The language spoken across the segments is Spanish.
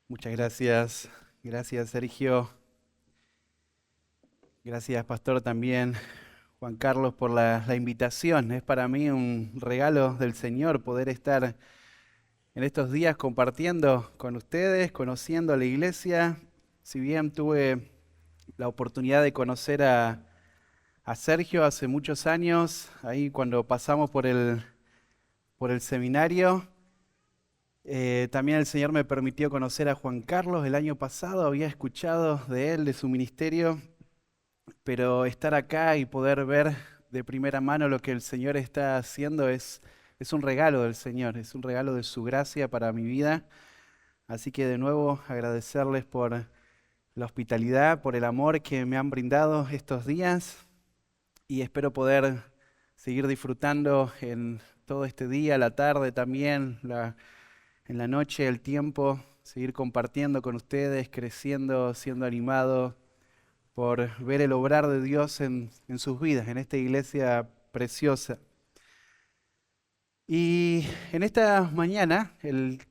Muchas gracias. Gracias, Sergio. Gracias, Pastor, también, Juan Carlos, por la invitación. Es para mí un regalo del Señor poder estar en estos días compartiendo con ustedes, conociendo a la iglesia. Si bien tuve la oportunidad de conocer a Sergio hace muchos años, ahí cuando pasamos por el seminario. También el Señor me permitió conocer a Juan Carlos el año pasado, había escuchado de él, de su ministerio, pero estar acá y poder ver de primera mano lo que el Señor está haciendo es un regalo del Señor, es un regalo de su gracia para mi vida. Así que de nuevo agradecerles por la hospitalidad, por el amor que me han brindado estos días y espero poder seguir disfrutando en todo este día, la tarde también, en la noche, el tiempo, seguir compartiendo con ustedes, creciendo, siendo animado por ver el obrar de Dios en sus vidas, en esta iglesia preciosa. Y en esta mañana el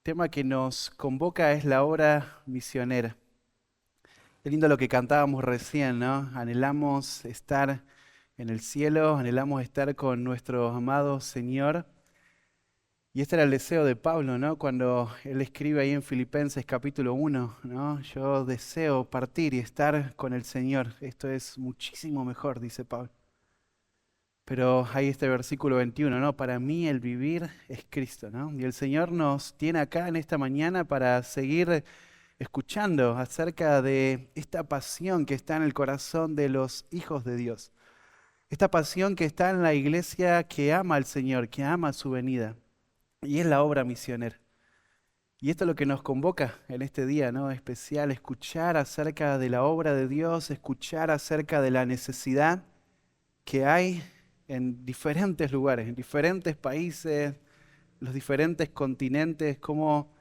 tema que nos convoca es la obra misionera. Qué lindo lo que cantábamos recién, ¿no? Anhelamos estar en el cielo, anhelamos estar con nuestro amado Señor. Y este era el deseo de Pablo, ¿no? Cuando él escribe ahí en Filipenses capítulo 1, ¿no? Yo deseo partir y estar con el Señor. Esto es muchísimo mejor, dice Pablo. Pero hay este versículo 21, ¿no? Para mí el vivir es Cristo, ¿no? Y el Señor nos tiene acá en esta mañana para seguir escuchando acerca de esta pasión que está en el corazón de los hijos de Dios. Esta pasión que está en la iglesia que ama al Señor, que ama su venida. Y es la obra misionera. Y esto es lo que nos convoca en este día, ¿no? Especial, escuchar acerca de la obra de Dios, escuchar acerca de la necesidad que hay en diferentes lugares, en diferentes países, los diferentes continentes, cómo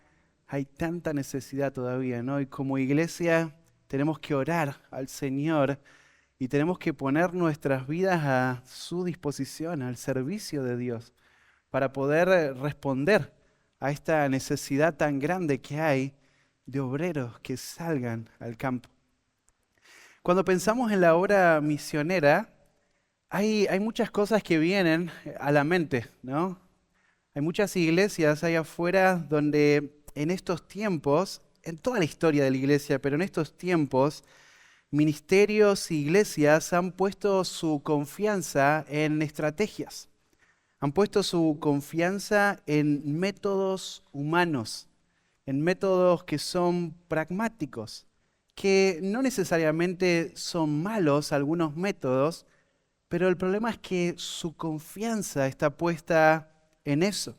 hay tanta necesidad todavía, ¿no? Y como iglesia tenemos que orar al Señor y tenemos que poner nuestras vidas a su disposición, al servicio de Dios, para poder responder a esta necesidad tan grande que hay de obreros que salgan al campo. Cuando pensamos en la obra misionera, hay muchas cosas que vienen a la mente, ¿no? Hay muchas iglesias allá afuera donde en estos tiempos, en toda la historia de la iglesia, pero en estos tiempos, ministerios y iglesias han puesto su confianza en estrategias. Han puesto su confianza en métodos humanos, en métodos que son pragmáticos, que no necesariamente son malos algunos métodos, pero el problema es que su confianza está puesta en eso.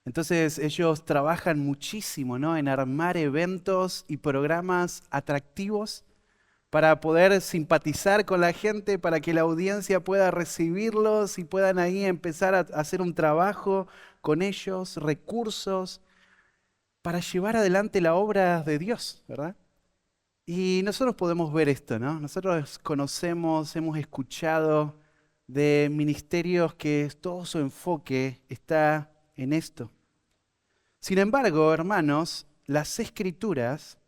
Entonces ellos trabajan muchísimo, ¿no? En armar eventos y programas atractivos para poder simpatizar con la gente, para que la audiencia pueda recibirlos y puedan ahí empezar a hacer un trabajo con ellos, recursos, para llevar adelante la obra de Dios, ¿verdad? Y nosotros podemos ver esto, ¿no? Nosotros conocemos, hemos escuchado de ministerios que todo su enfoque está en esto. Sin embargo, hermanos, las Escrituras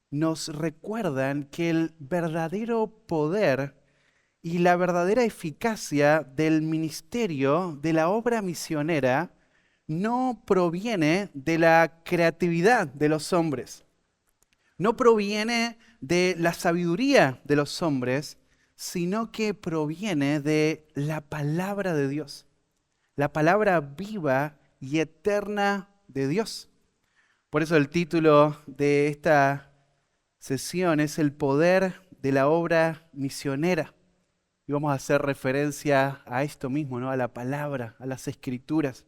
nos recuerdan que el verdadero poder y la verdadera eficacia del ministerio, de la obra misionera, no proviene de la creatividad de los hombres, no proviene de la sabiduría de los hombres, sino que proviene de la palabra de Dios, la palabra viva y eterna de Dios. Por eso el título de esta sesión es el poder de la obra misionera. Y vamos a hacer referencia a esto mismo, ¿no? A la palabra, a las escrituras.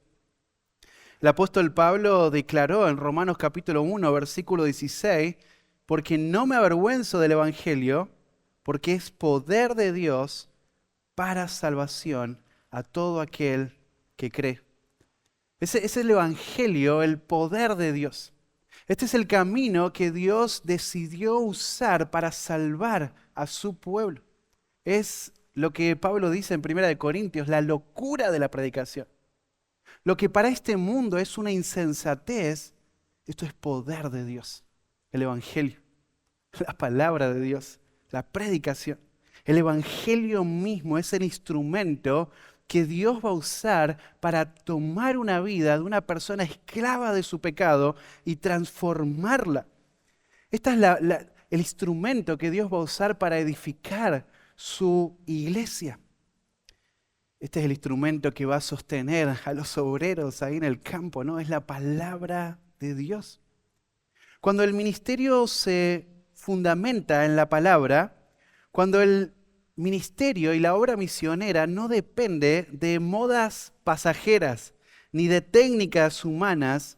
El apóstol Pablo declaró en Romanos capítulo 1, versículo 16, porque no me avergüenzo del Evangelio, porque es poder de Dios para salvación a todo aquel que cree. Ese es el Evangelio, el poder de Dios. Este es el camino que Dios decidió usar para salvar a su pueblo. Es lo que Pablo dice en 1 Corintios, la locura de la predicación. Lo que para este mundo es una insensatez, Esto es poder de Dios, el Evangelio, la palabra de Dios, la predicación. El Evangelio mismo es el instrumento que Dios va a usar para tomar una vida de una persona esclava de su pecado y transformarla. Este es el instrumento que Dios va a usar para edificar su iglesia. Este es el instrumento que va a sostener a los obreros ahí en el campo, ¿no? Es la palabra de Dios. Cuando el ministerio se fundamenta en la palabra, cuando el ministerio y la obra misionera no depende de modas pasajeras ni de técnicas humanas,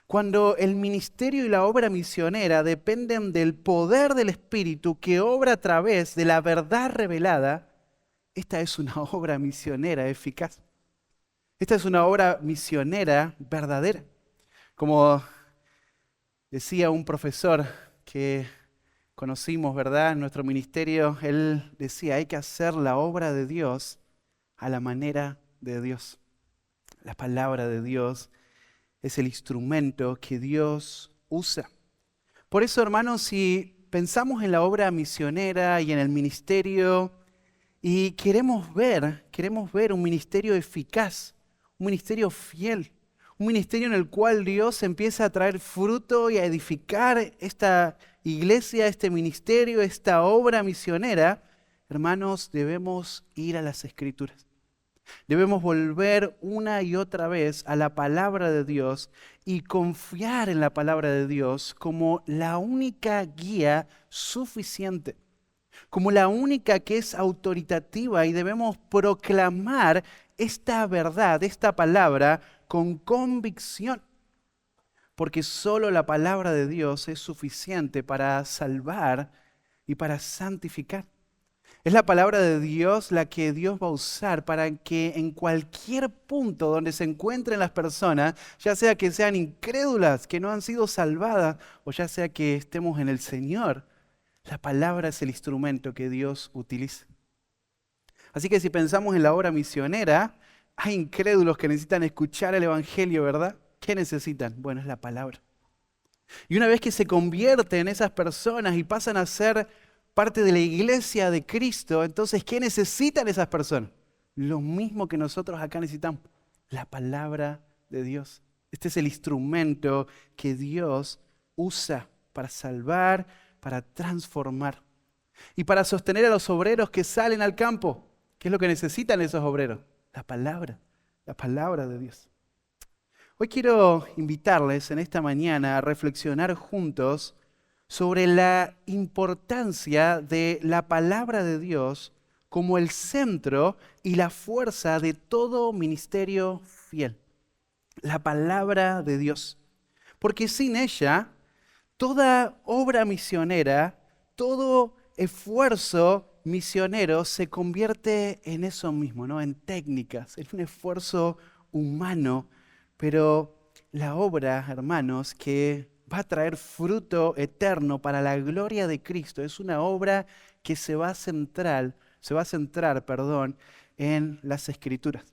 cuando el ministerio y la obra misionera dependen del poder del Espíritu que obra a través de la verdad revelada, esta es una obra misionera eficaz. Esta es una obra misionera verdadera. Como decía un profesor que conocimos, ¿verdad? En nuestro ministerio, él decía, hay que hacer la obra de Dios a la manera de Dios. La palabra de Dios es el instrumento que Dios usa. Por eso, hermanos, si pensamos en la obra misionera y en el ministerio y queremos ver un ministerio eficaz, un ministerio fiel, un ministerio en el cual Dios empieza a traer fruto y a edificar esta iglesia, este ministerio, esta obra misionera, hermanos, debemos ir a las Escrituras. Debemos volver una y otra vez a la palabra de Dios y confiar en la palabra de Dios como la única guía suficiente, como la única que es autoritativa, y debemos proclamar esta verdad, esta palabra con convicción, porque solo la palabra de Dios es suficiente para salvar y para santificar. Es la palabra de Dios la que Dios va a usar para que en cualquier punto donde se encuentren las personas, ya sea que sean incrédulas, que no han sido salvadas, o ya sea que estemos en el Señor, la palabra es el instrumento que Dios utiliza. Así que si pensamos en la obra misionera, hay incrédulos que necesitan escuchar el Evangelio, ¿verdad? ¿Qué necesitan? Bueno, es la palabra. Y una vez que se convierten esas personas y pasan a ser parte de la iglesia de Cristo, entonces, ¿qué necesitan esas personas? Lo mismo que nosotros acá necesitamos, la palabra de Dios. Este es el instrumento que Dios usa para salvar, para transformar y para sostener a los obreros que salen al campo. ¿Qué es lo que necesitan esos obreros? La palabra de Dios. Hoy quiero invitarles en esta mañana a reflexionar juntos sobre la importancia de la palabra de Dios como el centro y la fuerza de todo ministerio fiel. La palabra de Dios. Porque sin ella, toda obra misionera, todo esfuerzo misionero se convierte en eso mismo, ¿no? En técnicas, en un esfuerzo humano, pero la obra, hermanos, que va a traer fruto eterno para la gloria de Cristo, es una obra que se va a centrar, en las Escrituras.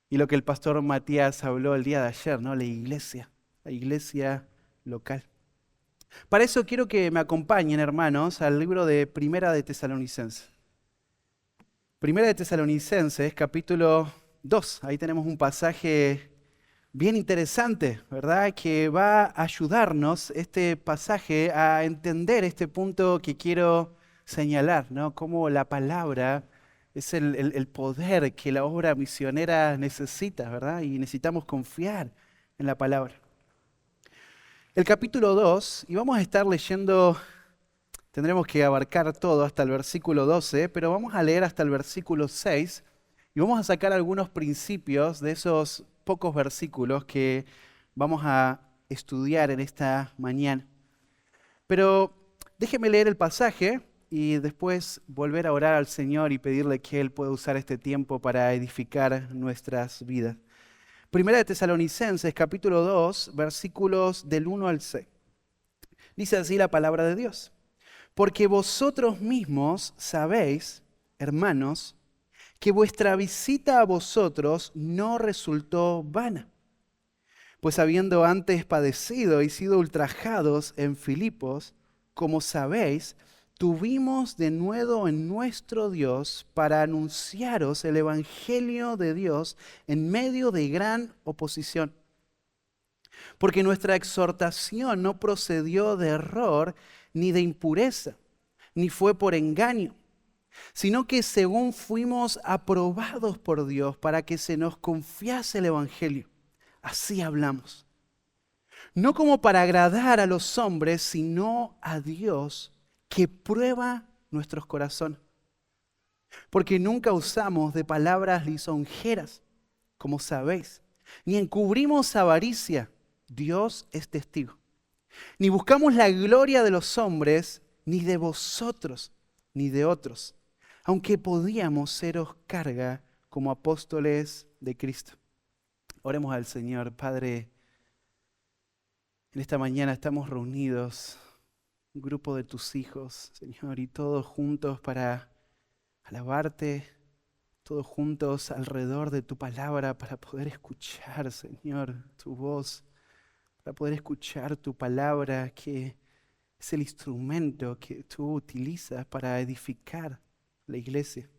Y lo que el pastor Matías habló el día de ayer, ¿no? La iglesia local. Para eso quiero que me acompañen, hermanos, al libro de Primera de Tesalonicenses. Primera de Tesalonicenses, capítulo 2. Ahí tenemos un pasaje bien interesante, ¿verdad? Que va a ayudarnos este pasaje a entender este punto que quiero señalar, ¿no? Cómo la palabra es el poder que la obra misionera necesita, ¿verdad? Y necesitamos confiar en la palabra. El capítulo 2, y vamos a estar leyendo, tendremos que abarcar todo hasta el versículo 12, pero vamos a leer hasta el versículo 6 y vamos a sacar algunos principios de esos pocos versículos que vamos a estudiar en esta mañana. Pero déjeme leer el pasaje y después volver a orar al Señor y pedirle que Él pueda usar este tiempo para edificar nuestras vidas. Primera de Tesalonicenses, capítulo 2, versículos del 1 al 6. Dice así la palabra de Dios. Porque vosotros mismos sabéis, hermanos, que vuestra visita a vosotros no resultó vana. Pues habiendo antes padecido y sido ultrajados en Filipos, como sabéis, tuvimos de nuevo en nuestro Dios para anunciaros el Evangelio de Dios en medio de gran oposición. Porque nuestra exhortación no procedió de error ni de impureza, ni fue por engaño, sino que según fuimos aprobados por Dios para que se nos confiase el Evangelio. Así hablamos. No como para agradar a los hombres, sino a Dios que prueba nuestros corazones. Porque nunca usamos de palabras lisonjeras, como sabéis, ni encubrimos avaricia, Dios es testigo. Ni buscamos la gloria de los hombres, ni de vosotros, ni de otros, aunque podíamos seros carga como apóstoles de Cristo. Oremos al Señor. Padre, en esta mañana estamos reunidos, un grupo de tus hijos, Señor, y todos juntos para alabarte, todos juntos alrededor de tu palabra para poder escuchar, Señor, tu voz, para poder escuchar tu palabra que es el instrumento que tú utilizas para edificar la iglesia.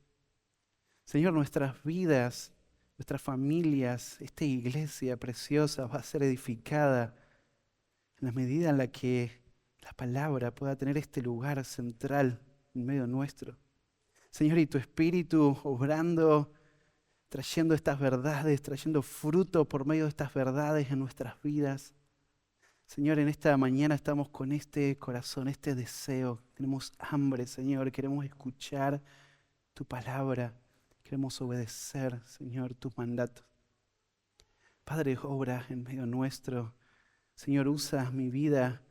Señor, nuestras vidas, nuestras familias, esta iglesia preciosa va a ser edificada en la medida en la que la palabra pueda tener este lugar central en medio nuestro. Señor, y tu Espíritu obrando, trayendo estas verdades, trayendo fruto por medio de estas verdades en nuestras vidas. Señor, en esta mañana estamos con este corazón, este deseo. Tenemos hambre, Señor, queremos escuchar tu palabra. Queremos obedecer, Señor, tus mandatos. Padre, obra en medio nuestro. Señor, usa mi vida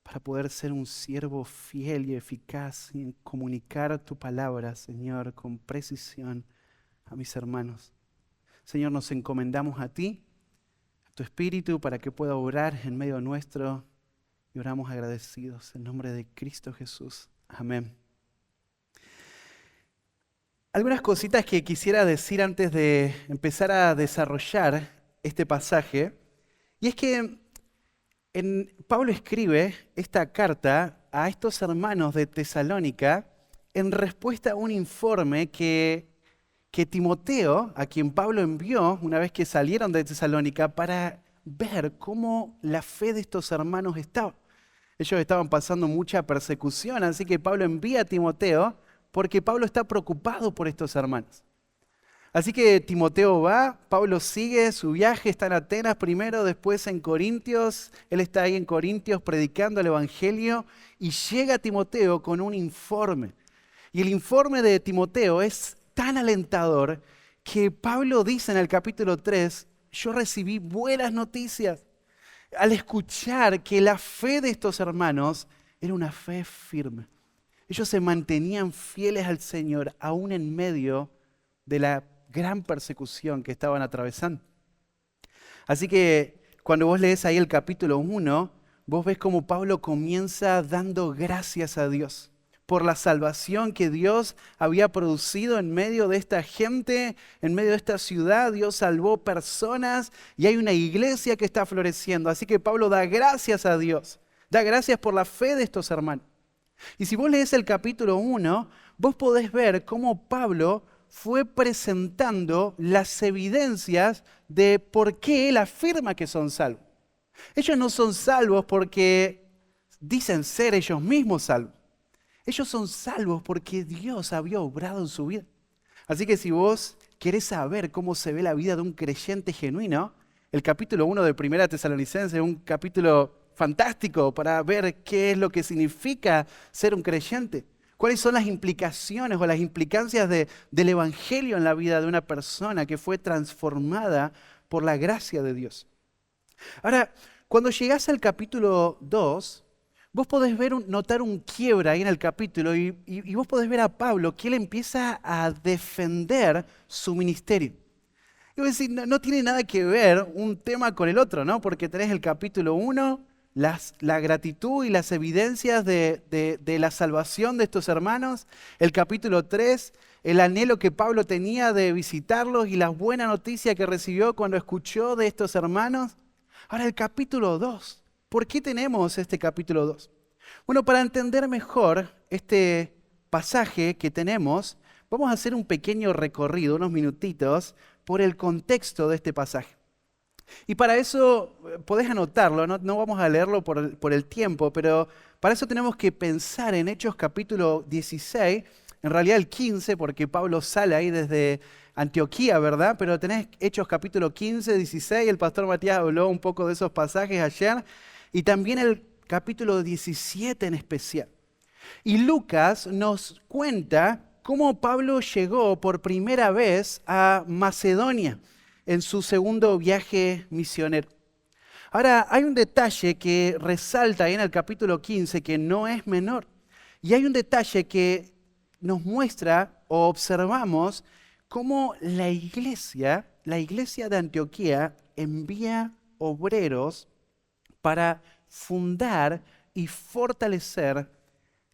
para poder ser un siervo fiel y eficaz en comunicar tu palabra, Señor, con precisión a mis hermanos. Señor, nos encomendamos a ti, a tu Espíritu, para que pueda obrar en medio nuestro. Y oramos agradecidos en nombre de Cristo Jesús. Amén. Algunas cositas que quisiera decir antes de empezar a desarrollar este pasaje. Y es que Pablo escribe esta carta a estos hermanos de Tesalónica en respuesta a un informe que Timoteo, a quien Pablo envió una vez que salieron de Tesalónica, para ver cómo la fe de estos hermanos estaba. Ellos estaban pasando mucha persecución, así que Pablo envía a Timoteo porque Pablo está preocupado por estos hermanos. Así que Timoteo va, Pablo sigue su viaje, está en Atenas primero, después en Corintios. Él está ahí en Corintios predicando el Evangelio y llega Timoteo con un informe. Y el informe de Timoteo es tan alentador que Pablo dice en el capítulo 3, yo recibí buenas noticias al escuchar que la fe de estos hermanos era una fe firme. Ellos se mantenían fieles al Señor aún en medio de la gran persecución que estaban atravesando. Así que cuando vos lees ahí el capítulo 1, vos ves cómo Pablo comienza dando gracias a Dios por la salvación que Dios había producido en medio de esta gente, en medio de esta ciudad. Dios salvó personas y hay una iglesia que está floreciendo. Así que Pablo da gracias a Dios, da gracias por la fe de estos hermanos. Y si vos lees el capítulo 1, vos podés ver cómo Pablo fue presentando las evidencias de por qué él afirma que son salvos. Ellos no son salvos porque dicen ser ellos mismos salvos. Ellos son salvos porque Dios había obrado en su vida. Así que si vos querés saber cómo se ve la vida de un creyente genuino, el capítulo 1 de Primera Tesalonicenses es un capítulo fantástico para ver qué es lo que significa ser un creyente. ¿Cuáles son las implicaciones o las implicancias del Evangelio en la vida de una persona que fue transformada por la gracia de Dios? Ahora, cuando llegás al capítulo 2, vos podés notar un quiebre ahí en el capítulo y vos podés ver a Pablo que él empieza a defender su ministerio. Y vos decís, no tiene nada que ver un tema con el otro, ¿no? Porque tenés el capítulo 1, la gratitud y las evidencias de la salvación de estos hermanos. El capítulo 3, el anhelo que Pablo tenía de visitarlos y la buena noticia que recibió cuando escuchó de estos hermanos. Ahora el capítulo 2. ¿Por qué tenemos este capítulo 2? Bueno, para entender mejor este pasaje que tenemos, vamos a hacer un pequeño recorrido, unos minutitos, por el contexto de este pasaje. Y para eso podés anotarlo, no vamos a leerlo por el tiempo, pero para eso tenemos que pensar en Hechos capítulo 16, en realidad el 15, porque Pablo sale ahí desde Antioquía, ¿verdad? Pero tenés Hechos capítulo 15, 16, el pastor Matías habló un poco de esos pasajes ayer, y también el capítulo 17 en especial. Y Lucas nos cuenta cómo Pablo llegó por primera vez a Macedonia en su segundo viaje misionero. Ahora, hay un detalle que resalta ahí en el capítulo 15 que no es menor. Y hay un detalle que nos muestra o observamos cómo la iglesia de Antioquía envía obreros para fundar y fortalecer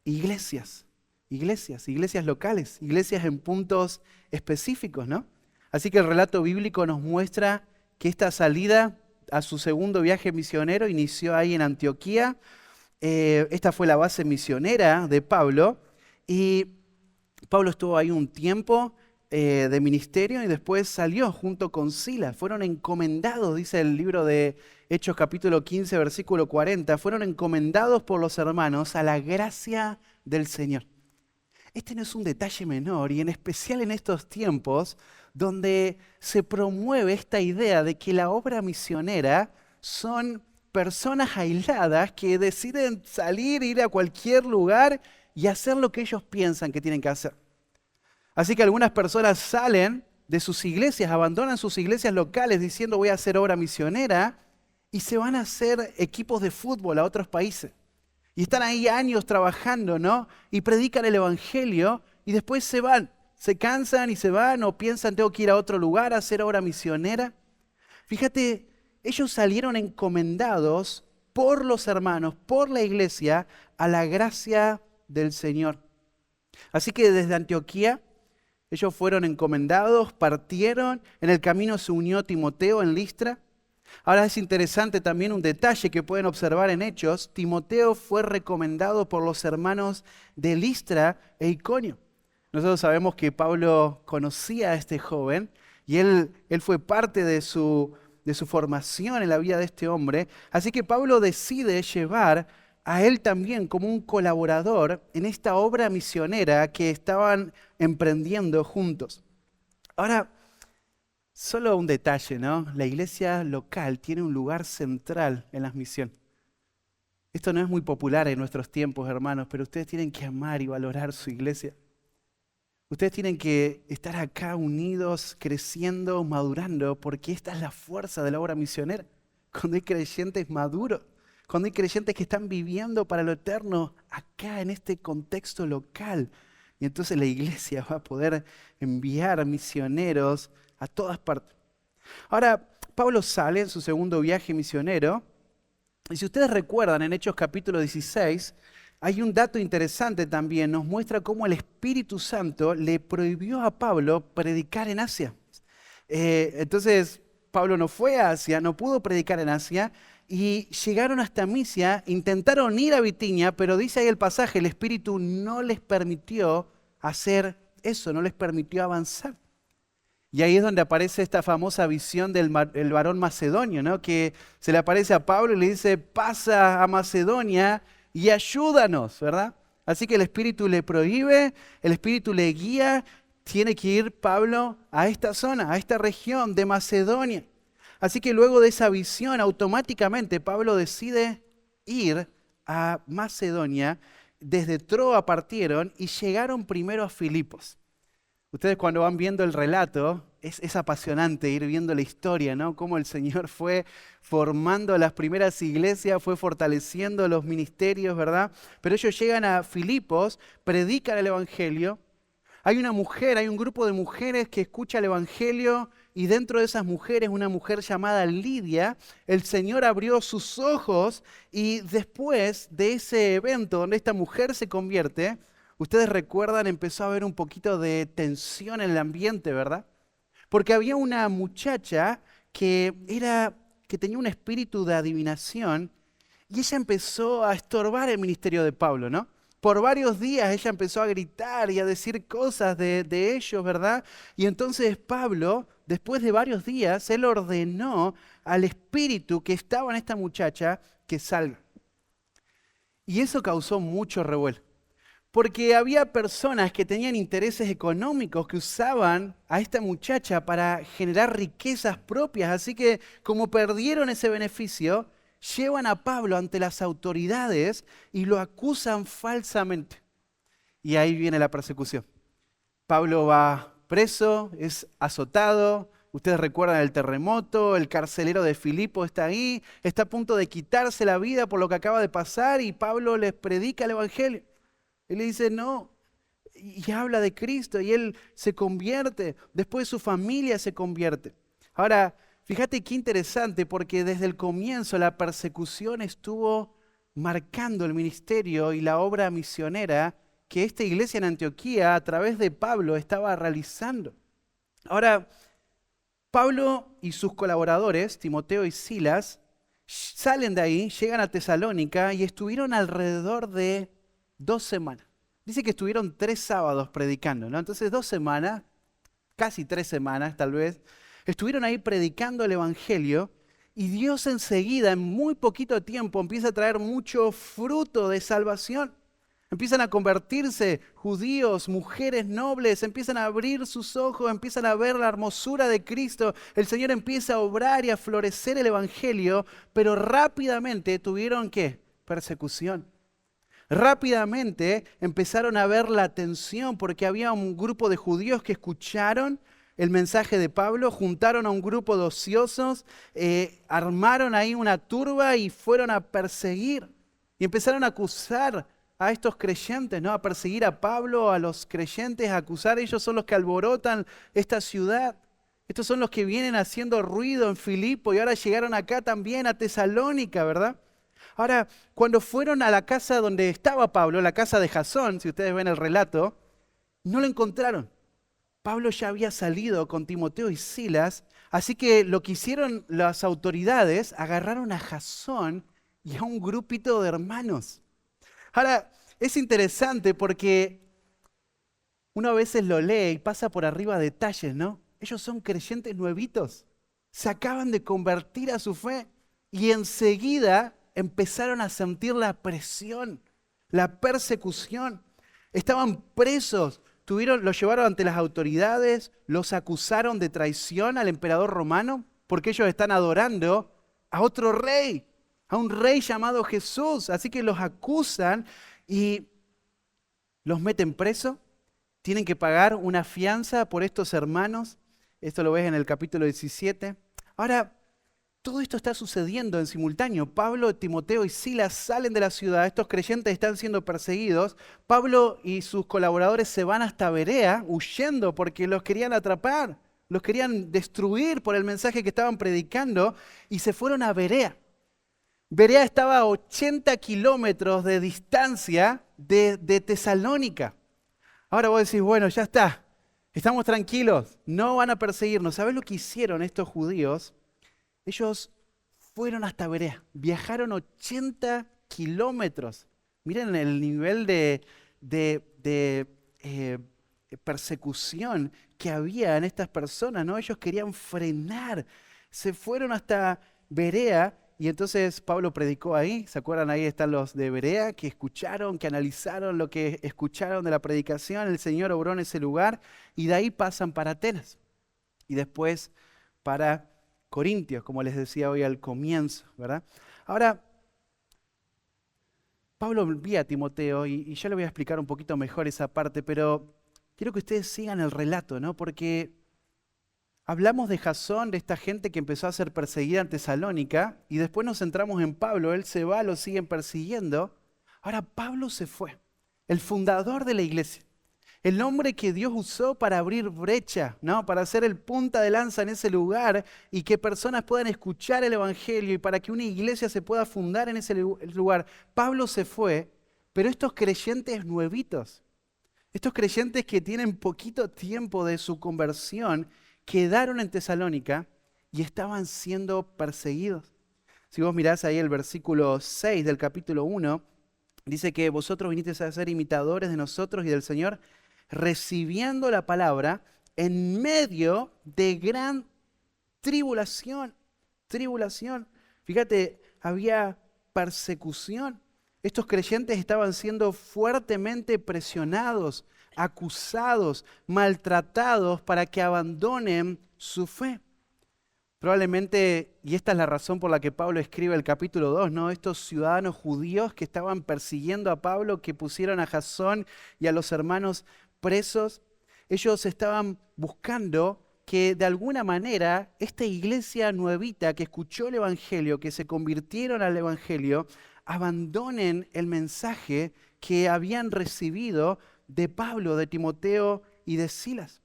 iglesias locales, iglesias en puntos específicos, ¿no? Así que el relato bíblico nos muestra que esta salida a su segundo viaje misionero inició ahí en Antioquía. Esta fue la base misionera de Pablo y Pablo estuvo ahí un tiempo de ministerio y después salió junto con Silas. Fueron encomendados, dice el libro de Hechos capítulo 15, versículo 40, fueron encomendados por los hermanos a la gracia del Señor. Este no es un detalle menor y en especial en estos tiempos donde se promueve esta idea de que la obra misionera son personas aisladas que deciden salir, ir a cualquier lugar y hacer lo que ellos piensan que tienen que hacer. Así que algunas personas salen de sus iglesias, abandonan sus iglesias locales diciendo voy a hacer obra misionera y se van a hacer equipos de fútbol a otros países. Y están ahí años trabajando, ¿no? Y predican el evangelio y después se van, se cansan y se van o piensan tengo que ir a otro lugar a hacer obra misionera. Fíjate, ellos salieron encomendados por los hermanos, por la iglesia, a la gracia del Señor. Así que desde Antioquía, ellos fueron encomendados, partieron, en el camino se unió Timoteo en Listra. Ahora es interesante también un detalle que pueden observar en Hechos. Timoteo fue recomendado por los hermanos de Listra e Iconio. Nosotros sabemos que Pablo conocía a este joven y él fue parte de su formación en la vida de este hombre. Así que Pablo decide llevar a él también como un colaborador en esta obra misionera que estaban emprendiendo juntos. Ahora, solo un detalle, ¿no? La iglesia local tiene un lugar central en las misiones. Esto no es muy popular en nuestros tiempos, hermanos, pero ustedes tienen que amar y valorar su iglesia. Ustedes tienen que estar acá unidos, creciendo, madurando, porque esta es la fuerza de la obra misionera. Cuando hay creyentes maduros, cuando hay creyentes que están viviendo para lo eterno acá en este contexto local. Y entonces la iglesia va a poder enviar misioneros a todas partes. Ahora, Pablo sale en su segundo viaje misionero. Y si ustedes recuerdan, en Hechos capítulo 16, hay un dato interesante también. Nos muestra cómo el Espíritu Santo le prohibió a Pablo predicar en Asia. Entonces, Pablo no fue a Asia, no pudo predicar en Asia. Y llegaron hasta Misia, intentaron ir a Bitinia, pero dice ahí el pasaje, el Espíritu no les permitió hacer eso, no les permitió avanzar. Y ahí es donde aparece esta famosa visión del varón macedonio, ¿no? Que se le aparece a Pablo y le dice, pasa a Macedonia y ayúdanos, ¿verdad? Así que el Espíritu le prohíbe, el Espíritu le guía, tiene que ir Pablo a esta zona, a esta región de Macedonia. Así que luego de esa visión, automáticamente Pablo decide ir a Macedonia. Desde Troa partieron y llegaron primero a Filipos. Ustedes cuando van viendo el relato, es apasionante ir viendo la historia, ¿no? Cómo el Señor fue formando las primeras iglesias, fue fortaleciendo los ministerios, ¿verdad? Pero ellos llegan a Filipos, predican el evangelio. Hay una mujer, hay un grupo de mujeres que escucha el evangelio y dentro de esas mujeres, una mujer llamada Lidia, el Señor abrió sus ojos y después de ese evento donde esta mujer se convierte, ustedes recuerdan, empezó a haber un poquito de tensión en el ambiente, ¿verdad? Porque había una muchacha que era que tenía un espíritu de adivinación y ella empezó a estorbar el ministerio de Pablo, ¿no? Por varios días ella empezó a gritar y a decir cosas de ellos, ¿verdad? Y entonces Pablo, después de varios días, él ordenó al espíritu que estaba en esta muchacha que salga. Y eso causó mucho revuelo. Porque había personas que tenían intereses económicos que usaban a esta muchacha para generar riquezas propias. Así que como perdieron ese beneficio, llevan a Pablo ante las autoridades y lo acusan falsamente. Y ahí viene la persecución. Pablo va preso, es azotado. Ustedes recuerdan el terremoto, el carcelero de Filipo está ahí, está a punto de quitarse la vida por lo que acaba de pasar y Pablo les predica el evangelio. Él le dice no, y habla de Cristo y él se convierte, después su familia se convierte. Ahora, fíjate qué interesante porque desde el comienzo la persecución estuvo marcando el ministerio y la obra misionera que esta iglesia en Antioquía a través de Pablo estaba realizando. Ahora, Pablo y sus colaboradores, Timoteo y Silas, salen de ahí, llegan a Tesalónica y estuvieron alrededor de 2 semanas. Dice que estuvieron 3 sábados predicando, ¿no? Entonces 2 semanas, casi 3 semanas tal vez, estuvieron ahí predicando el evangelio y Dios enseguida, en muy poquito tiempo, empieza a traer mucho fruto de salvación. Empiezan a convertirse judíos, mujeres nobles, empiezan a abrir sus ojos, empiezan a ver la hermosura de Cristo. El Señor empieza a obrar y a florecer el evangelio, pero rápidamente tuvieron ¿qué? Persecución. Rápidamente empezaron a ver la tensión porque había un grupo de judíos que escucharon el mensaje de Pablo, juntaron a un grupo de ociosos, armaron ahí una turba y fueron a perseguir. Y empezaron a acusar a estos creyentes, ¿no? A perseguir a Pablo, a los creyentes, a acusar. Ellos son los que alborotan esta ciudad. Estos son los que vienen haciendo ruido en Filipo y ahora llegaron acá también a Tesalónica, ¿verdad? Ahora, cuando fueron a la casa donde estaba Pablo, la casa de Jasón, si ustedes ven el relato, no lo encontraron. Pablo ya había salido con Timoteo y Silas, así que lo que hicieron las autoridades, agarraron a Jasón y a un grupito de hermanos. Ahora, es interesante porque uno a veces lo lee y pasa por arriba detalles, ¿no? Ellos son creyentes nuevitos, se acaban de convertir a su fe y enseguida empezaron a sentir la presión, la persecución. Estaban presos, los llevaron ante las autoridades, los acusaron de traición al emperador romano porque ellos están adorando a otro rey, a un rey llamado Jesús. Así que los acusan y los meten preso. Tienen que pagar una fianza por estos hermanos. Esto lo ves en el capítulo 17. Ahora, todo esto está sucediendo en simultáneo. Pablo, Timoteo y Silas salen de la ciudad. Estos creyentes están siendo perseguidos. Pablo y sus colaboradores se van hasta Berea huyendo porque los querían atrapar. Los querían destruir por el mensaje que estaban predicando y se fueron a Berea. Berea estaba a 80 kilómetros de distancia de Tesalónica. Ahora vos decís, bueno, ya está. Estamos tranquilos. No van a perseguirnos. ¿Sabés lo que hicieron estos judíos? Ellos fueron hasta Berea, viajaron 80 kilómetros. Miren el nivel de persecución que había en estas personas, ¿no? Ellos querían frenar, se fueron hasta Berea y entonces Pablo predicó ahí. ¿Se acuerdan? Ahí están los de Berea que escucharon, que analizaron lo que escucharon de la predicación. El Señor obró en ese lugar y de ahí pasan para Atenas y después para Corintios, como les decía hoy al comienzo, ¿verdad? Ahora, Pablo envía a Timoteo y yo le voy a explicar un poquito mejor esa parte, pero quiero que ustedes sigan el relato, ¿no? Porque hablamos de Jasón, de esta gente que empezó a ser perseguida en Tesalónica, y después nos centramos en Pablo. Él se va, lo siguen persiguiendo. Ahora Pablo se fue, el fundador de la iglesia. El hombre que Dios usó para abrir brecha, ¿no? Para ser el punta de lanza en ese lugar y que personas puedan escuchar el evangelio y para que una iglesia se pueda fundar en ese lugar. Pablo se fue, pero estos creyentes nuevitos, estos creyentes que tienen poquito tiempo de su conversión, quedaron en Tesalónica y estaban siendo perseguidos. Si vos mirás ahí el versículo 6 del capítulo 1, dice que vosotros vinisteis a ser imitadores de nosotros y del Señor, recibiendo la palabra en medio de gran tribulación. Tribulación. Fíjate, había persecución. Estos creyentes estaban siendo fuertemente presionados, acusados, maltratados para que abandonen su fe. Probablemente, y esta es la razón por la que Pablo escribe el capítulo 2, ¿no? Estos ciudadanos judíos que estaban persiguiendo a Pablo, que pusieron a Jasón y a los hermanos presos, ellos estaban buscando que de alguna manera esta iglesia nuevita que escuchó el Evangelio, que se convirtieron al Evangelio, abandonen el mensaje que habían recibido de Pablo, de Timoteo y de Silas.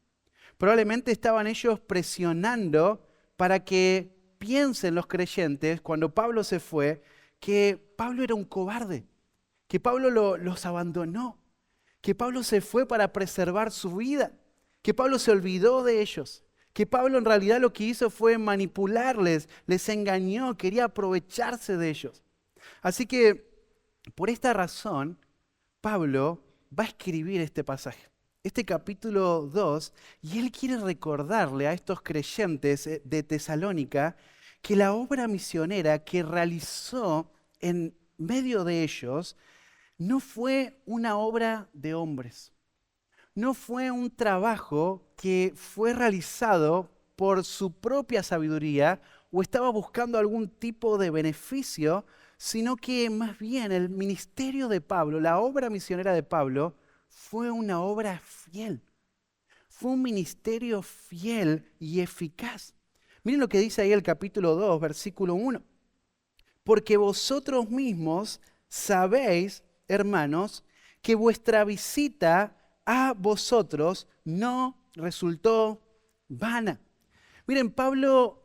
Probablemente estaban ellos presionando para que piensen los creyentes, cuando Pablo se fue, que Pablo era un cobarde, que Pablo los abandonó, que Pablo se fue para preservar su vida, que Pablo se olvidó de ellos, que Pablo en realidad lo que hizo fue manipularles, les engañó, quería aprovecharse de ellos. Así que, por esta razón, Pablo va a escribir este pasaje, este capítulo 2, y él quiere recordarle a estos creyentes de Tesalónica que la obra misionera que realizó en medio de ellos no fue una obra de hombres, no fue un trabajo que fue realizado por su propia sabiduría o estaba buscando algún tipo de beneficio, sino que más bien el ministerio de Pablo, la obra misionera de Pablo, fue una obra fiel. Fue un ministerio fiel y eficaz. Miren lo que dice ahí el capítulo 2, versículo 1. Porque vosotros mismos sabéis, hermanos, que vuestra visita a vosotros no resultó vana. Miren, Pablo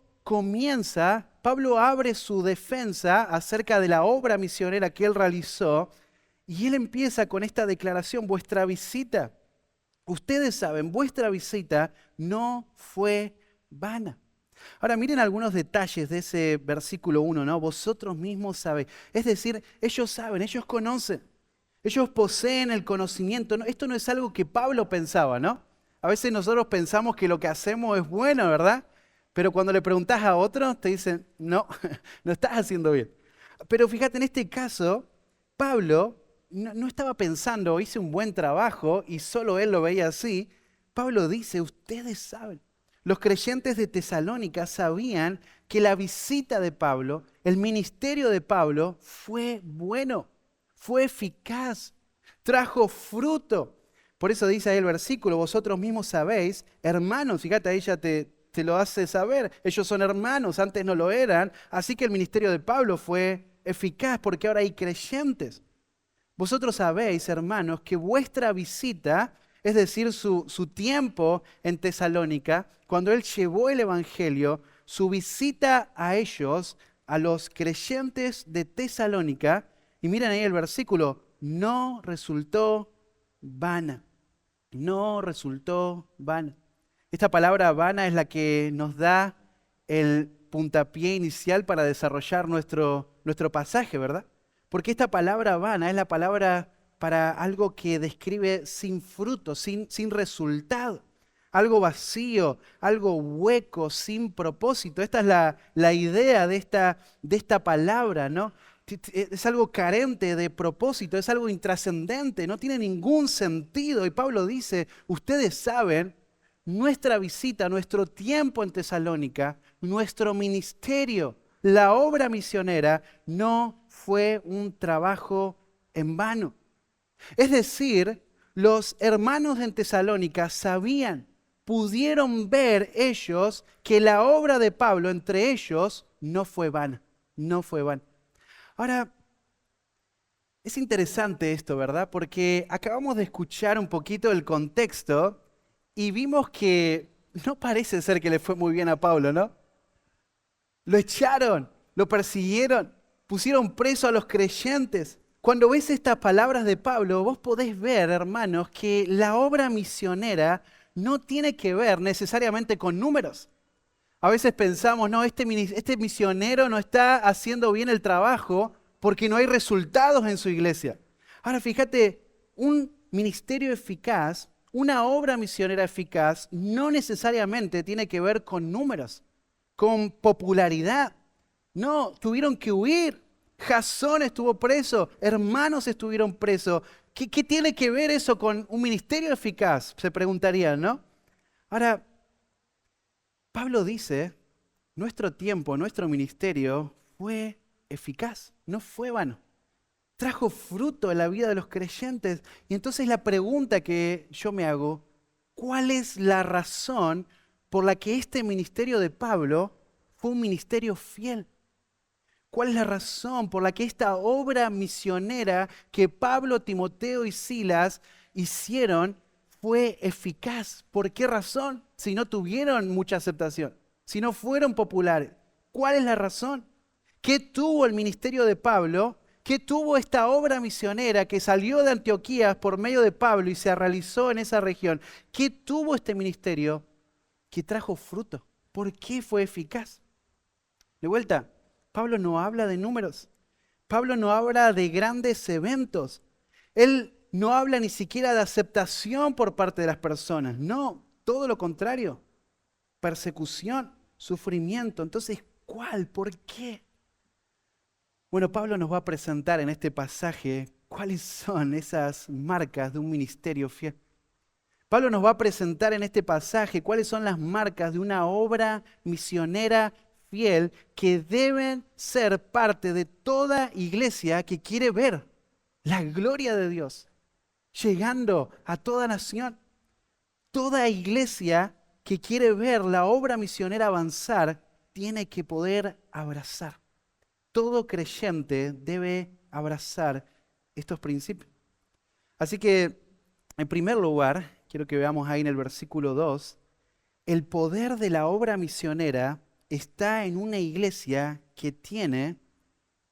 abre su defensa acerca de la obra misionera que él realizó, y él empieza con esta declaración: vuestra visita, ustedes saben, vuestra visita no fue vana. Ahora miren algunos detalles de ese versículo 1, ¿no? Vosotros mismos sabéis. Es decir, ellos saben, ellos conocen, ellos poseen el conocimiento. Esto no es algo que Pablo pensaba, ¿no? A veces nosotros pensamos que lo que hacemos es bueno, ¿verdad? Pero cuando le preguntás a otros, te dicen, no, no estás haciendo bien. Pero fíjate, en este caso, Pablo no estaba pensando, hice un buen trabajo y solo él lo veía así. Pablo dice, ustedes saben. Los creyentes de Tesalónica sabían que la visita de Pablo, el ministerio de Pablo, fue bueno, fue eficaz, trajo fruto. Por eso dice ahí el versículo, vosotros mismos sabéis, hermanos, fíjate, ahí ya te lo hace saber, ellos son hermanos, antes no lo eran, así que el ministerio de Pablo fue eficaz porque ahora hay creyentes. Vosotros sabéis, hermanos, que vuestra visita, es decir, su tiempo en Tesalónica, cuando él llevó el Evangelio, su visita a ellos, a los creyentes de Tesalónica, y miren ahí el versículo, no resultó vana, no resultó vana. Esta palabra vana es la que nos da el puntapié inicial para desarrollar nuestro pasaje, ¿verdad? Porque esta palabra vana es la palabra para algo que describe sin fruto, sin resultado. Algo vacío, algo hueco, sin propósito. Esta es la idea de esta palabra, ¿no? Es algo carente de propósito, es algo intrascendente, no tiene ningún sentido. Y Pablo dice, ustedes saben, nuestra visita, nuestro tiempo en Tesalónica, nuestro ministerio, la obra misionera, no fue un trabajo en vano. Es decir, los hermanos en Tesalónica sabían, pudieron ver ellos que la obra de Pablo entre ellos no fue vana, no fue vana. Ahora, es interesante esto, ¿verdad? Porque acabamos de escuchar un poquito el contexto y vimos que no parece ser que le fue muy bien a Pablo, ¿no? Lo echaron, lo persiguieron, pusieron preso a los creyentes. Cuando ves estas palabras de Pablo, vos podés ver, hermanos, que la obra misionera no tiene que ver necesariamente con números. A veces pensamos, no, este misionero no está haciendo bien el trabajo porque no hay resultados en su iglesia. Ahora fíjate, un ministerio eficaz, una obra misionera eficaz, no necesariamente tiene que ver con números, con popularidad. No, tuvieron que huir. Jasón estuvo preso, hermanos estuvieron presos. ¿Qué tiene que ver eso con un ministerio eficaz? Se preguntarían, ¿no? Ahora, Pablo dice, nuestro tiempo, nuestro ministerio fue eficaz, no fue vano. Trajo fruto en la vida de los creyentes. Y entonces la pregunta que yo me hago, ¿cuál es la razón por la que este ministerio de Pablo fue un ministerio fiel? ¿Cuál es la razón por la que esta obra misionera que Pablo, Timoteo y Silas hicieron fue eficaz? ¿Por qué razón? Si no tuvieron mucha aceptación, si no fueron populares. ¿Cuál es la razón? ¿Qué tuvo el ministerio de Pablo? ¿Qué tuvo esta obra misionera que salió de Antioquía por medio de Pablo y se realizó en esa región? ¿Qué tuvo este ministerio que trajo fruto? ¿Por qué fue eficaz? De vuelta, Pablo no habla de números. Pablo no habla de grandes eventos. Él no habla ni siquiera de aceptación por parte de las personas. No, todo lo contrario. Persecución, sufrimiento. Entonces, ¿cuál? ¿Por qué? Bueno, Pablo nos va a presentar en este pasaje cuáles son esas marcas de un ministerio fiel. Pablo nos va a presentar en este pasaje cuáles son las marcas de una obra misionera fiel que deben ser parte de toda iglesia que quiere ver la gloria de Dios llegando a toda nación. Toda iglesia que quiere ver la obra misionera avanzar tiene que poder abrazar. Todo creyente debe abrazar estos principios. Así que, en primer lugar, quiero que veamos ahí en el versículo 2, el poder de la obra misionera está en una iglesia que tiene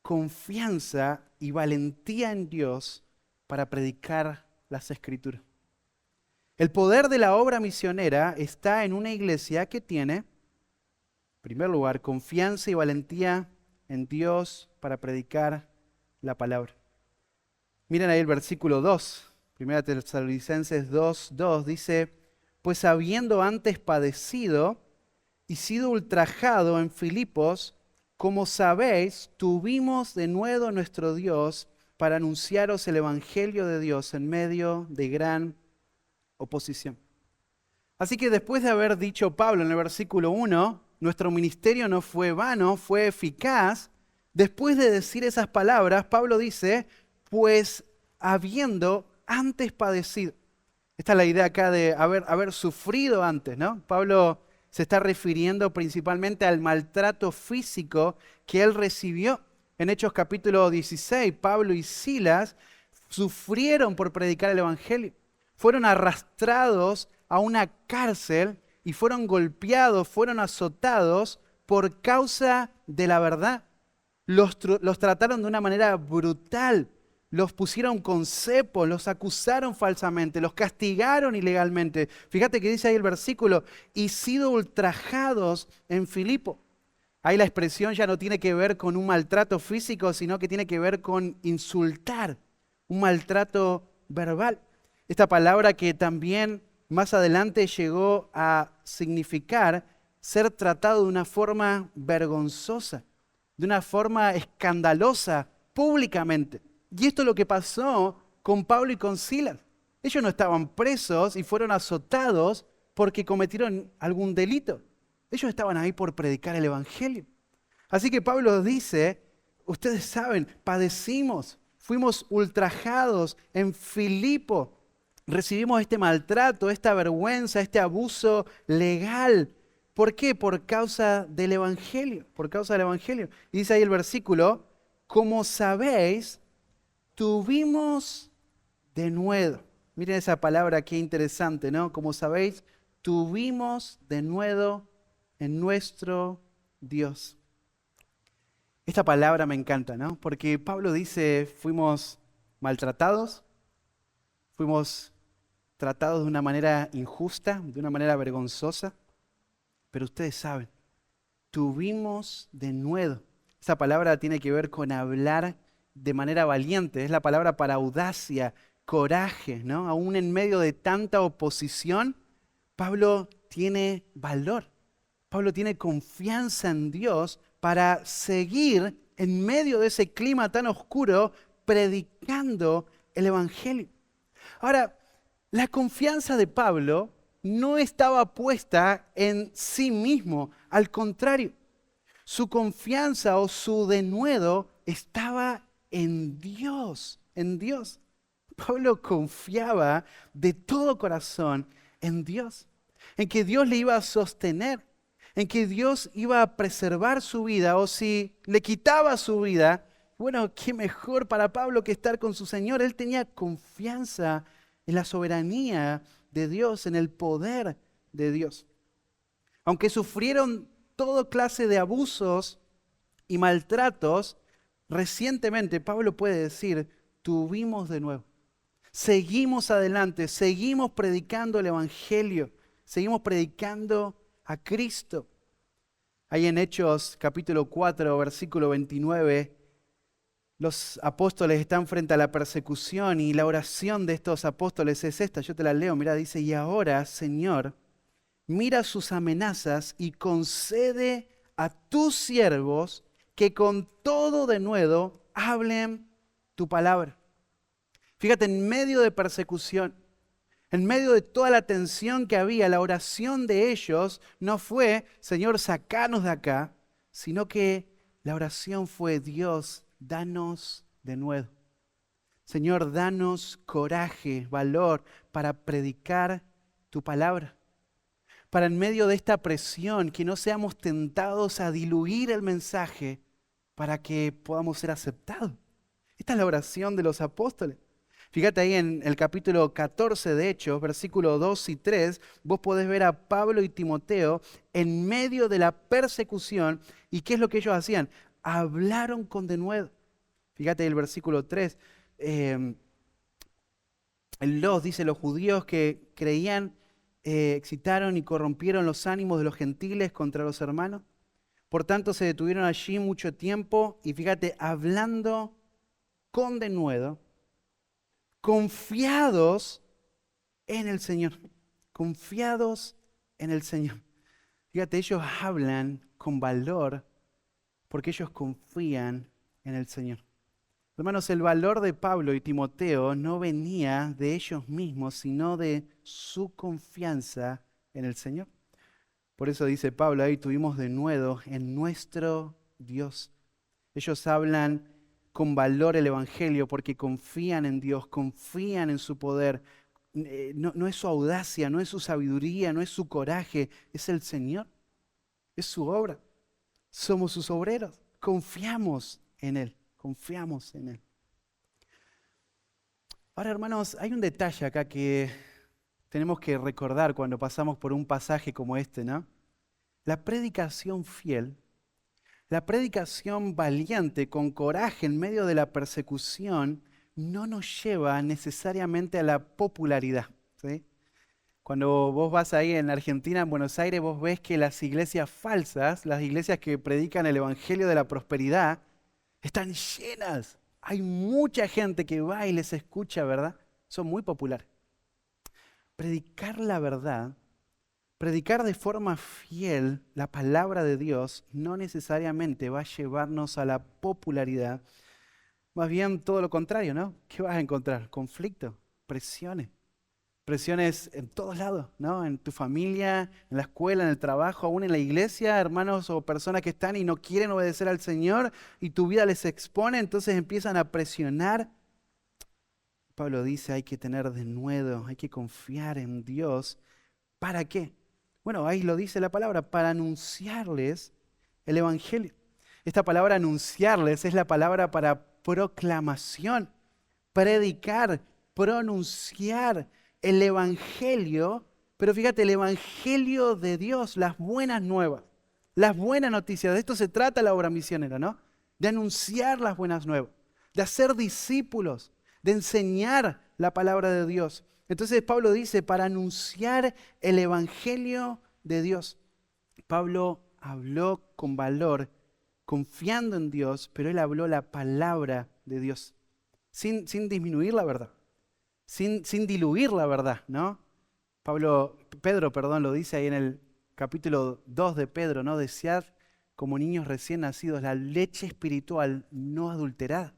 confianza y valentía en Dios para predicar las Escrituras. El poder de la obra misionera está en una iglesia que tiene, en primer lugar, confianza y valentía en Dios para predicar la palabra. Miren ahí el versículo 2, 1 Tesalonicenses 2:2 dice, pues habiendo antes padecido y sido ultrajado en Filipos, como sabéis, tuvimos de nuevo nuestro Dios para anunciaros el evangelio de Dios en medio de gran oposición. Así que después de haber dicho Pablo en el versículo 1, nuestro ministerio no fue vano, fue eficaz. Después de decir esas palabras, Pablo dice, pues habiendo antes padecido. Esta es la idea acá de haber sufrido antes, ¿no? Pablo se está refiriendo principalmente al maltrato físico que él recibió. En Hechos capítulo 16, Pablo y Silas sufrieron por predicar el evangelio. Fueron arrastrados a una cárcel y fueron golpeados, fueron azotados por causa de la verdad. Los trataron de una manera brutal, los pusieron con cepo, los acusaron falsamente, los castigaron ilegalmente. Fíjate que dice ahí el versículo, y sido ultrajados en Filipo. Ahí la expresión ya no tiene que ver con un maltrato físico, sino que tiene que ver con insultar, un maltrato verbal. Esta palabra que también más adelante llegó a significar ser tratado de una forma vergonzosa, de una forma escandalosa, públicamente. Y esto es lo que pasó con Pablo y con Silas. Ellos no estaban presos y fueron azotados porque cometieron algún delito. Ellos estaban ahí por predicar el evangelio. Así que Pablo dice, ustedes saben, padecimos, fuimos ultrajados en Filipo. Recibimos este maltrato, esta vergüenza, este abuso legal. ¿Por qué? Por causa del evangelio, por causa del evangelio. Y dice ahí el versículo, como sabéis, tuvimos de nuevo. Miren esa palabra qué interesante, ¿no? Como sabéis, tuvimos de nuevo en nuestro Dios. Esta palabra me encanta, ¿no? Porque Pablo dice, fuimos maltratados, fuimos tratados de una manera injusta, de una manera vergonzosa, pero ustedes saben, tuvimos denuedo. Esa palabra tiene que ver con hablar de manera valiente. Es la palabra para audacia, coraje, ¿no? Aún en medio de tanta oposición, Pablo tiene valor. Pablo tiene confianza en Dios para seguir en medio de ese clima tan oscuro predicando el Evangelio. Ahora, la confianza de Pablo no estaba puesta en sí mismo, al contrario, su confianza o su denuedo estaba en Dios, en Dios. Pablo confiaba de todo corazón en Dios, en que Dios le iba a sostener, en que Dios iba a preservar su vida, o si le quitaba su vida, bueno, qué mejor para Pablo que estar con su Señor. Él tenía confianza en la soberanía de Dios, en el poder de Dios. Aunque sufrieron toda clase de abusos y maltratos, recientemente Pablo puede decir, tuvimos de nuevo. Seguimos adelante, seguimos predicando el Evangelio, seguimos predicando a Cristo. Ahí en Hechos capítulo 4, versículo 29, los apóstoles están frente a la persecución y la oración de estos apóstoles es esta, yo te la leo, mira, dice, y ahora, Señor, mira sus amenazas y concede a tus siervos que con todo denuedo hablen tu palabra. Fíjate, en medio de persecución, en medio de toda la tensión que había, la oración de ellos no fue, Señor, sacanos de acá, sino que la oración fue, Dios, danos de nuevo. Señor, danos coraje, valor para predicar tu palabra. Para en medio de esta presión que no seamos tentados a diluir el mensaje para que podamos ser aceptados. Esta es la oración de los apóstoles. Fíjate ahí en el capítulo 14 de Hechos, versículos 2 y 3, vos podés ver a Pablo y Timoteo en medio de la persecución. ¿Y qué es lo que ellos hacían? Hablaron con denuedo. Fíjate ahí el versículo 3. El 2 dice, los judíos que creían excitaron y corrompieron los ánimos de los gentiles contra los hermanos. Por tanto, se detuvieron allí mucho tiempo y fíjate, hablando con denuedo, confiados en el Señor. Confiados en el Señor. Fíjate, ellos hablan con valor porque ellos confían en el Señor. Hermanos, el valor de Pablo y Timoteo no venía de ellos mismos, sino de su confianza en el Señor. Por eso dice Pablo, ahí tuvimos de nuevo en nuestro Dios. Ellos hablan con valor el Evangelio porque confían en Dios, confían en su poder. No es su audacia, no es su sabiduría, no es su coraje, es el Señor, es su obra. Somos sus obreros, confiamos en Él. Confiamos en Él. Ahora, hermanos, hay un detalle acá que tenemos que recordar cuando pasamos por un pasaje como este, ¿no? La predicación fiel, la predicación valiente, con coraje en medio de la persecución, no nos lleva necesariamente a la popularidad, ¿sí? Cuando vos vas ahí en Argentina, en Buenos Aires, vos ves que las iglesias falsas, las iglesias que predican el evangelio de la prosperidad, están llenas. Hay mucha gente que va y les escucha, ¿verdad? Son muy populares. Predicar la verdad, predicar de forma fiel la palabra de Dios, no necesariamente va a llevarnos a la popularidad. Más bien todo lo contrario, ¿no? ¿Qué vas a encontrar? Conflicto, presiones. Presiones en todos lados, ¿no? En tu familia, en la escuela, en el trabajo, aún en la iglesia, hermanos o personas que están y no quieren obedecer al Señor y tu vida les expone, entonces empiezan a presionar. Pablo dice, hay que tener denuedo, hay que confiar en Dios. ¿Para qué? Bueno, ahí lo dice la palabra, para anunciarles el Evangelio. Esta palabra anunciarles es la palabra para proclamación, predicar, pronunciar el Evangelio, pero fíjate, el Evangelio de Dios, las buenas nuevas, las buenas noticias. De esto se trata la obra misionera, ¿no? De anunciar las buenas nuevas, de hacer discípulos, de enseñar la palabra de Dios. Entonces Pablo dice, para anunciar el Evangelio de Dios. Pablo habló con valor, confiando en Dios, pero él habló la palabra de Dios, sin disminuir la verdad, sin diluir la verdad, ¿no? Pedro, lo dice ahí en el capítulo 2 de Pedro, ¿no? Desead como niños recién nacidos la leche espiritual no adulterada.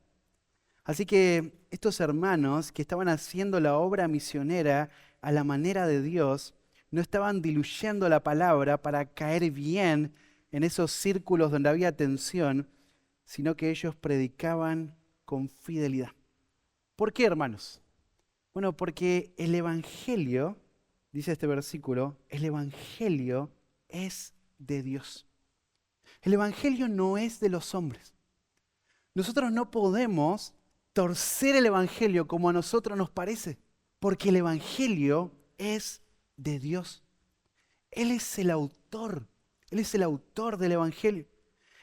Así que estos hermanos que estaban haciendo la obra misionera a la manera de Dios, no estaban diluyendo la palabra para caer bien en esos círculos donde había tensión, sino que ellos predicaban con fidelidad. ¿Por qué, hermanos? Bueno, porque el Evangelio, dice este versículo, el Evangelio es de Dios. El Evangelio no es de los hombres. Nosotros no podemos torcer el Evangelio como a nosotros nos parece, porque el Evangelio es de Dios. Él es el autor del Evangelio.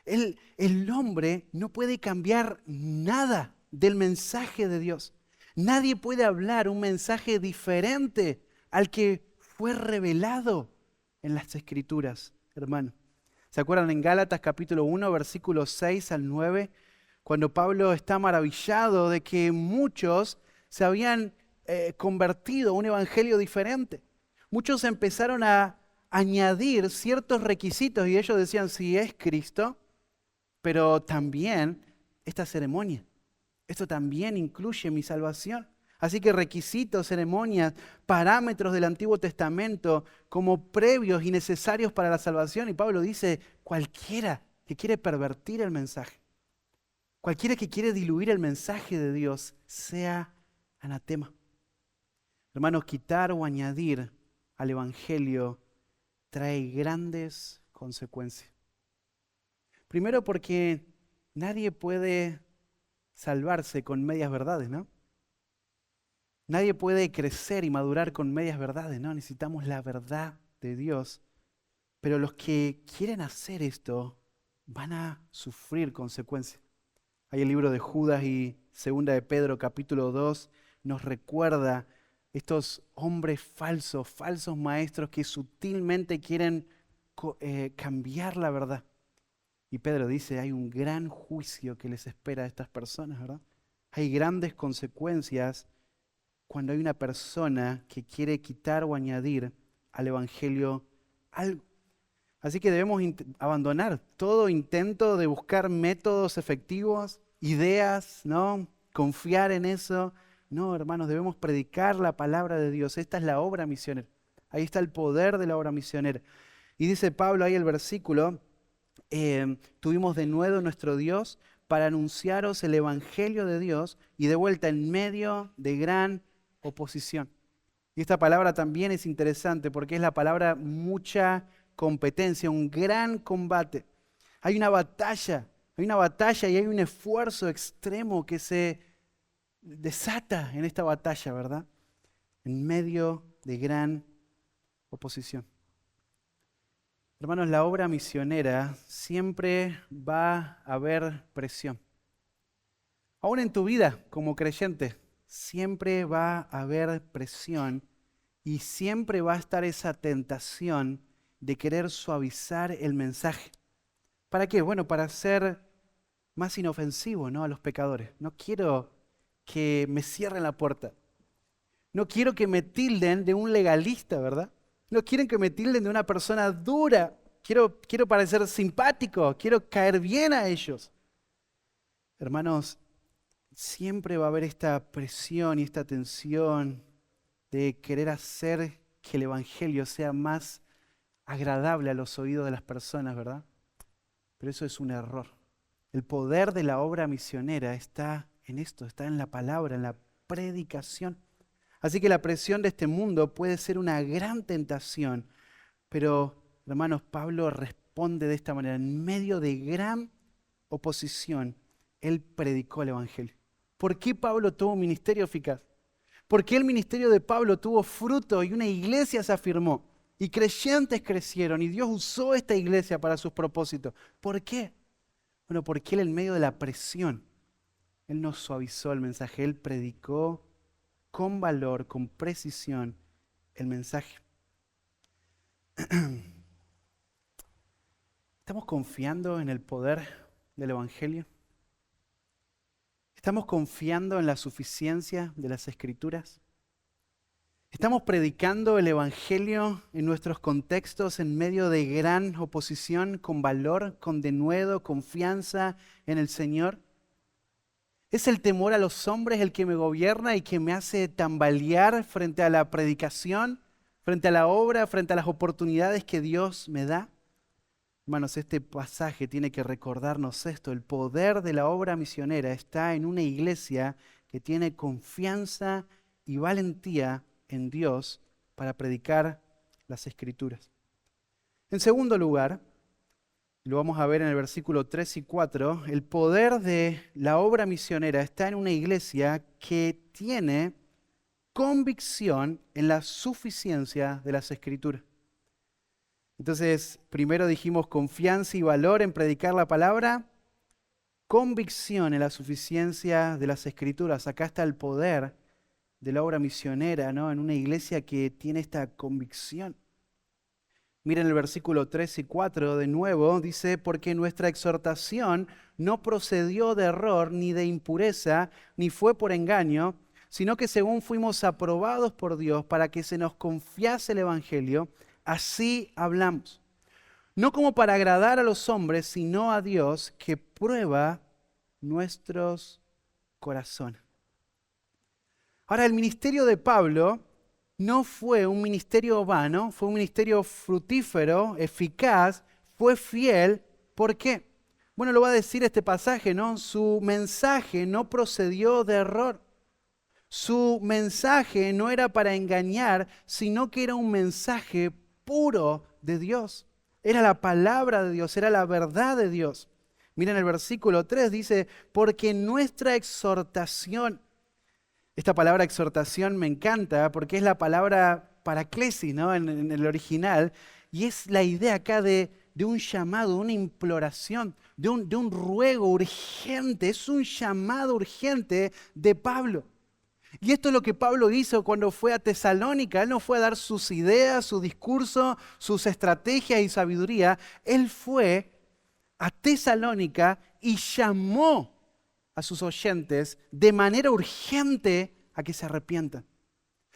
El hombre no puede cambiar nada del mensaje de Dios. Nadie puede hablar un mensaje diferente al que fue revelado en las Escrituras, hermano. ¿Se acuerdan en Gálatas capítulo 1, versículos 6 al 9? Cuando Pablo está maravillado de que muchos se habían convertido a un evangelio diferente. Muchos empezaron a añadir ciertos requisitos y ellos decían, sí, es Cristo, pero también esta ceremonia. Esto también incluye mi salvación. Así que requisitos, ceremonias, parámetros del Antiguo Testamento como previos y necesarios para la salvación. Y Pablo dice, cualquiera que quiere pervertir el mensaje, cualquiera que quiere diluir el mensaje de Dios, sea anatema. Hermanos, quitar o añadir al Evangelio trae grandes consecuencias. Primero porque nadie puede salvarse con medias verdades, ¿no? Nadie puede crecer y madurar con medias verdades, ¿no? Necesitamos la verdad de Dios. Pero los que quieren hacer esto van a sufrir consecuencias. Hay el libro de Judas y segunda de Pedro, capítulo 2, nos recuerda estos hombres falsos maestros que sutilmente quieren cambiar la verdad. Y Pedro dice, hay un gran juicio que les espera a estas personas, ¿verdad? Hay grandes consecuencias cuando hay una persona que quiere quitar o añadir al Evangelio algo. Así que debemos abandonar todo intento de buscar métodos efectivos, ideas, ¿no? Confiar en eso. No, hermanos, debemos predicar la palabra de Dios. Esta es la obra misionera. Ahí está el poder de la obra misionera. Y dice Pablo ahí el versículo, tuvimos de nuevo nuestro Dios para anunciaros el Evangelio de Dios y de vuelta en medio de gran oposición. Y esta palabra también es interesante porque es la palabra mucha competencia, un gran combate. Hay una batalla y hay un esfuerzo extremo que se desata en esta batalla, ¿verdad? En medio de gran oposición. Hermanos, la obra misionera siempre va a haber presión. Aún en tu vida como creyente, siempre va a haber presión y siempre va a estar esa tentación de querer suavizar el mensaje. ¿Para qué? Bueno, para ser más inofensivo, ¿no? A los pecadores. No quiero que me cierren la puerta. No quiero que me tilden de un legalista, ¿verdad? No quieren que me tilden de una persona dura. Quiero parecer simpático, quiero caer bien a ellos. Hermanos, siempre va a haber esta presión y esta tensión de querer hacer que el Evangelio sea más agradable a los oídos de las personas, ¿verdad? Pero eso es un error. El poder de la obra misionera está en esto, está en la palabra, en la predicación. Así que la presión de este mundo puede ser una gran tentación, pero hermanos, Pablo responde de esta manera. En medio de gran oposición, él predicó el Evangelio. ¿Por qué Pablo tuvo un ministerio eficaz? ¿Por qué el ministerio de Pablo tuvo fruto y una iglesia se afirmó? Y creyentes crecieron y Dios usó esta iglesia para sus propósitos. ¿Por qué? Bueno, porque él en medio de la presión, él no suavizó el mensaje, él predicó con valor, con precisión el mensaje. ¿Estamos confiando en el poder del Evangelio? ¿Estamos confiando en la suficiencia de las Escrituras? ¿Estamos predicando el Evangelio en nuestros contextos en medio de gran oposición, con valor, con denuedo, confianza en el Señor? ¿Es el temor a los hombres el que me gobierna y que me hace tambalear frente a la predicación, frente a la obra, frente a las oportunidades que Dios me da? Hermanos, este pasaje tiene que recordarnos esto. El poder de la obra misionera está en una iglesia que tiene confianza y valentía en Dios para predicar las Escrituras. En segundo lugar, lo vamos a ver en el versículo 3 y 4, el poder de la obra misionera está en una iglesia que tiene convicción en la suficiencia de las Escrituras. Entonces, primero dijimos confianza y valor en predicar la palabra, convicción en la suficiencia de las Escrituras. Acá está el poder de la obra misionera, ¿no? En una iglesia que tiene esta convicción. Miren el versículo 3 y 4 de nuevo, dice, porque nuestra exhortación no procedió de error, ni de impureza, ni fue por engaño, sino que según fuimos aprobados por Dios para que se nos confiase el Evangelio, así hablamos. No como para agradar a los hombres, sino a Dios que prueba nuestros corazones. Ahora, el ministerio de Pablo no fue un ministerio vano, fue un ministerio fructífero, eficaz, fue fiel. ¿Por qué? Bueno, lo va a decir este pasaje, ¿no? Su mensaje no procedió de error. Su mensaje no era para engañar, sino que era un mensaje puro de Dios. Era la palabra de Dios, era la verdad de Dios. Miren el versículo 3, dice, porque nuestra exhortación, esta palabra exhortación me encanta porque es la palabra paraklesis, ¿no? En el original, y es la idea acá de un llamado, una imploración, de un ruego urgente, es un llamado urgente de Pablo. Y esto es lo que Pablo hizo cuando fue a Tesalónica. Él no fue a dar sus ideas, su discurso, sus estrategias y sabiduría. Él fue a Tesalónica y llamó a sus oyentes de manera urgente a que se arrepientan,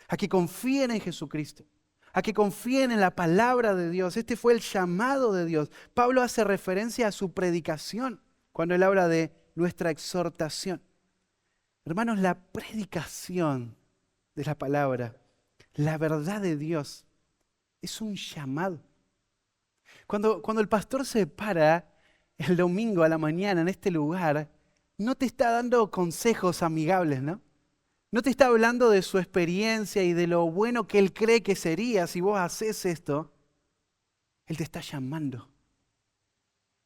a que confíen en Jesucristo, a que confíen en la palabra de Dios. Este fue el llamado de Dios. Pablo hace referencia a su predicación cuando él habla de nuestra exhortación. Hermanos, la predicación de la palabra, la verdad de Dios, es un llamado. Cuando el pastor se para el domingo a la mañana en este lugar, no te está dando consejos amigables, ¿no? No te está hablando de su experiencia y de lo bueno que él cree que sería si vos haces esto. Él te está llamando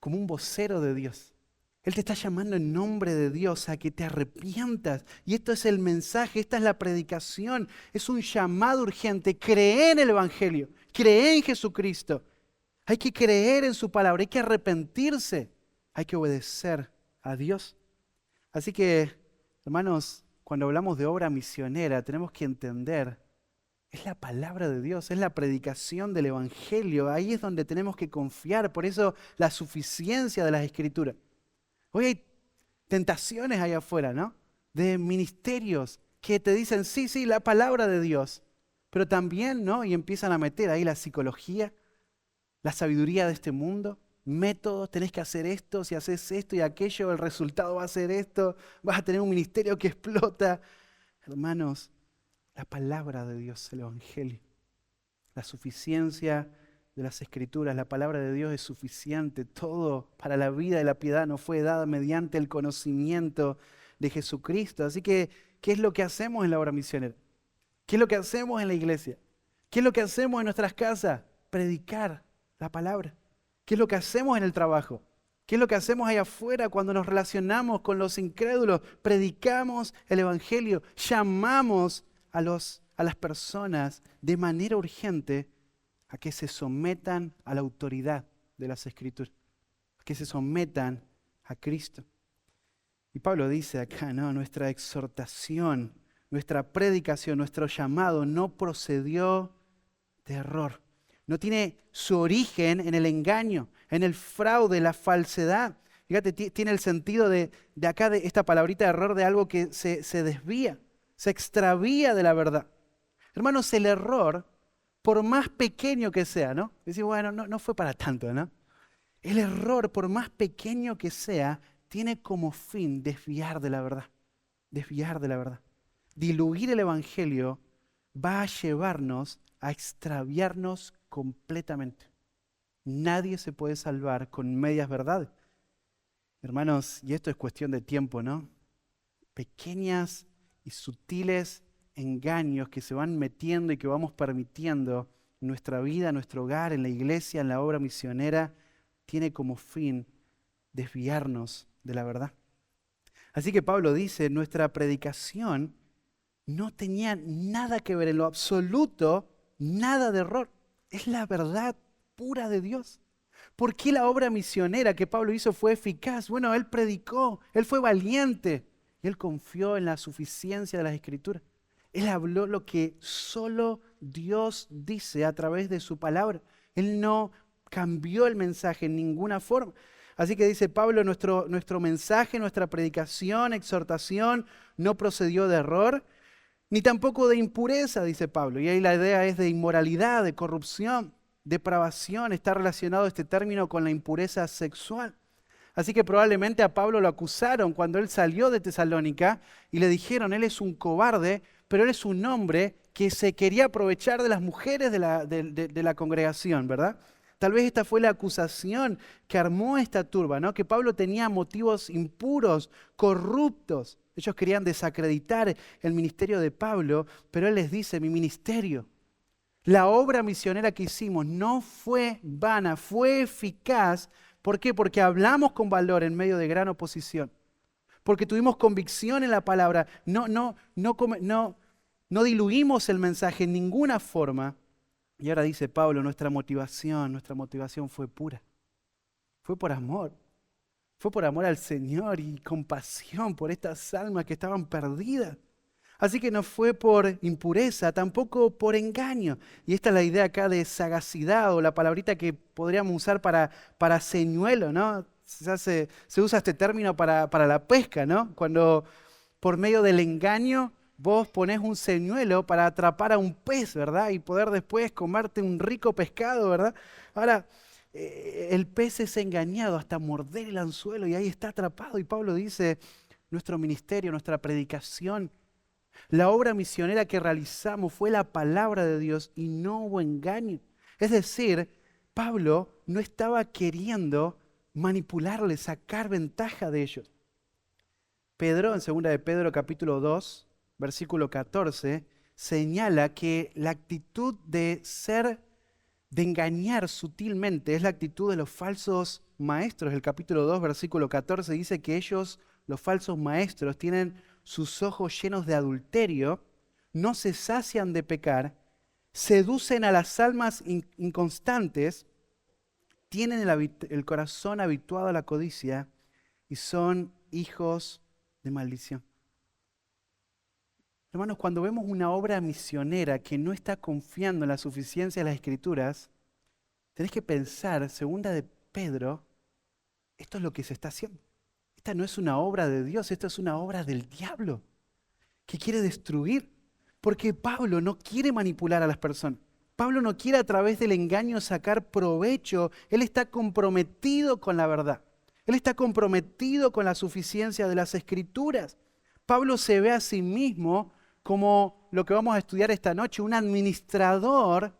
como un vocero de Dios. Él te está llamando en nombre de Dios a que te arrepientas. Y esto es el mensaje, esta es la predicación. Es un llamado urgente. Cree en el Evangelio, cree en Jesucristo. Hay que creer en su palabra, hay que arrepentirse, hay que obedecer a Dios. Así que, hermanos, cuando hablamos de obra misionera, tenemos que entender, es la palabra de Dios, es la predicación del Evangelio. Ahí es donde tenemos que confiar. Por eso la suficiencia de las Escrituras. Hoy hay tentaciones allá afuera, ¿no? De ministerios que te dicen, sí, la palabra de Dios. Pero también, ¿no? Y empiezan a meter ahí la psicología, la sabiduría de este mundo, métodos, tenés que hacer esto, si haces esto y aquello, el resultado va a ser esto, vas a tener un ministerio que explota. Hermanos, la palabra de Dios, el Evangelio, la suficiencia de las Escrituras, la palabra de Dios es suficiente. Todo para la vida y la piedad nos fue dada mediante el conocimiento de Jesucristo. Así que, ¿qué es lo que hacemos en la obra misionera? ¿Qué es lo que hacemos en la iglesia? ¿Qué es lo que hacemos en nuestras casas? Predicar la palabra. ¿Qué es lo que hacemos en el trabajo? ¿Qué es lo que hacemos allá afuera cuando nos relacionamos con los incrédulos? Predicamos el Evangelio, llamamos a las personas de manera urgente a que se sometan a la autoridad de las Escrituras, a que se sometan a Cristo. Y Pablo dice acá, ¿no? Nuestra exhortación, nuestra predicación, nuestro llamado no procedió de error. No tiene su origen en el engaño, en el fraude, la falsedad. Fíjate, tiene el sentido de acá, de esta palabrita de error, de algo que se desvía, se extravía de la verdad. Hermanos, el error, por más pequeño que sea, ¿no? Decís, bueno, no fue para tanto, ¿no? El error, por más pequeño que sea, tiene como fin desviar de la verdad. Desviar de la verdad. Diluir el evangelio va a llevarnos a extraviarnos completamente. Nadie se puede salvar con medias verdades. Hermanos, y esto es cuestión de tiempo, ¿no? Pequeñas y sutiles engaños que se van metiendo y que vamos permitiendo en nuestra vida, en nuestro hogar, en la iglesia, en la obra misionera, tiene como fin desviarnos de la verdad. Así que Pablo dice, nuestra predicación no tenía nada que ver en lo absoluto, nada de error. Es la verdad pura de Dios. ¿Por qué la obra misionera que Pablo hizo fue eficaz? Bueno, él predicó, él fue valiente y él confió en la suficiencia de las Escrituras. Él habló lo que solo Dios dice a través de su palabra. Él no cambió el mensaje en ninguna forma. Así que dice Pablo, nuestro mensaje, nuestra predicación, exhortación, no procedió de error, ni tampoco de impureza, dice Pablo. Y ahí la idea es de inmoralidad, de corrupción, depravación. Está relacionado este término con la impureza sexual. Así que probablemente a Pablo lo acusaron cuando él salió de Tesalónica y le dijeron, él es un cobarde, pero él es un hombre que se quería aprovechar de las mujeres de la congregación, ¿verdad? Tal vez esta fue la acusación que armó esta turba, ¿no? Que Pablo tenía motivos impuros, corruptos. Ellos querían desacreditar el ministerio de Pablo, pero él les dice, mi ministerio, la obra misionera que hicimos no fue vana, fue eficaz. ¿Por qué? Porque hablamos con valor en medio de gran oposición. Porque tuvimos convicción en la palabra. No diluimos el mensaje en ninguna forma. Y ahora dice Pablo, nuestra motivación fue pura. Fue por amor. Fue por amor al Señor y compasión por estas almas que estaban perdidas. Así que no fue por impureza, tampoco por engaño. Y esta es la idea acá de sagacidad o la palabrita que podríamos usar para señuelo, ¿no? Se usa este término para la pesca, ¿no? Cuando por medio del engaño vos ponés un señuelo para atrapar a un pez, ¿verdad? Y poder después comerte un rico pescado, ¿verdad? Ahora, el pez es engañado hasta morder el anzuelo y ahí está atrapado. Y Pablo dice, nuestro ministerio, nuestra predicación, la obra misionera que realizamos fue la palabra de Dios y no hubo engaño. Es decir, Pablo no estaba queriendo manipularles, sacar ventaja de ellos. Pedro, en 2 de Pedro capítulo 2, versículo 14, señala que la actitud de engañar sutilmente es la actitud de los falsos maestros. El capítulo 2, versículo 14 dice que ellos, los falsos maestros, tienen sus ojos llenos de adulterio, no se sacian de pecar, seducen a las almas inconstantes, tienen el corazón habituado a la codicia y son hijos de maldición. Hermanos, cuando vemos una obra misionera que no está confiando en la suficiencia de las Escrituras, tenés que pensar, 2 de Pedro, esto es lo que se está haciendo. Esta no es una obra de Dios, esto es una obra del diablo que quiere destruir. Porque Pablo no quiere manipular a las personas. Pablo no quiere a través del engaño sacar provecho. Él está comprometido con la verdad. Él está comprometido con la suficiencia de las Escrituras. Pablo se ve a sí mismo como lo que vamos a estudiar esta noche, un administrador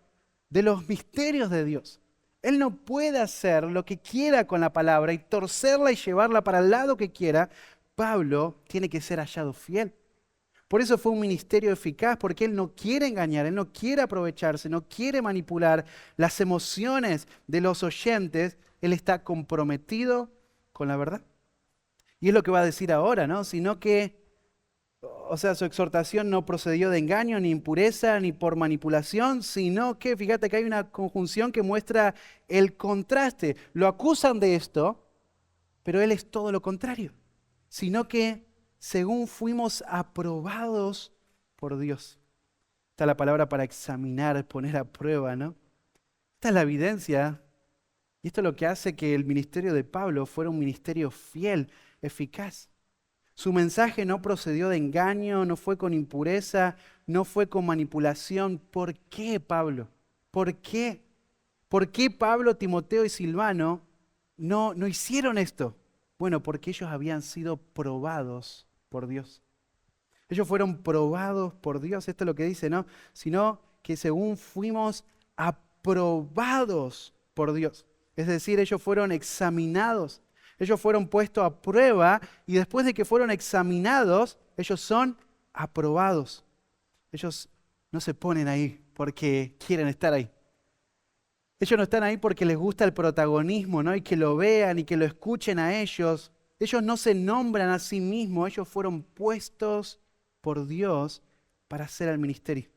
de los misterios de Dios. Él no puede hacer lo que quiera con la palabra y torcerla y llevarla para el lado que quiera. Pablo tiene que ser hallado fiel. Por eso fue un ministerio eficaz, porque él no quiere engañar, él no quiere aprovecharse, no quiere manipular las emociones de los oyentes. Él está comprometido con la verdad. Y es lo que va a decir ahora, ¿no? Sino que, su exhortación no procedió de engaño, ni impureza, ni por manipulación, sino que, fíjate que hay una conjunción que muestra el contraste. Lo acusan de esto, pero él es todo lo contrario. Sino que según fuimos aprobados por Dios. Está la palabra para examinar, poner a prueba, ¿no? Esta es la evidencia Y esto es lo que hace que el ministerio de Pablo fuera un ministerio fiel, eficaz. Su mensaje no procedió de engaño, no fue con impureza, no fue con manipulación. ¿Por qué, Pablo? ¿Por qué? ¿Por qué Pablo, Timoteo y Silvano no hicieron esto? Bueno, porque ellos habían sido probados por Dios. Ellos fueron probados por Dios, esto es lo que dice, ¿no? Sino que según fuimos aprobados por Dios. Es decir, ellos fueron examinados, ellos fueron puestos a prueba y después de que fueron examinados, ellos son aprobados. Ellos no se ponen ahí porque quieren estar ahí. Ellos no están ahí porque les gusta el protagonismo, ¿no? Y que lo vean y que lo escuchen a ellos. Ellos no se nombran a sí mismos, ellos fueron puestos por Dios para hacer el ministerio.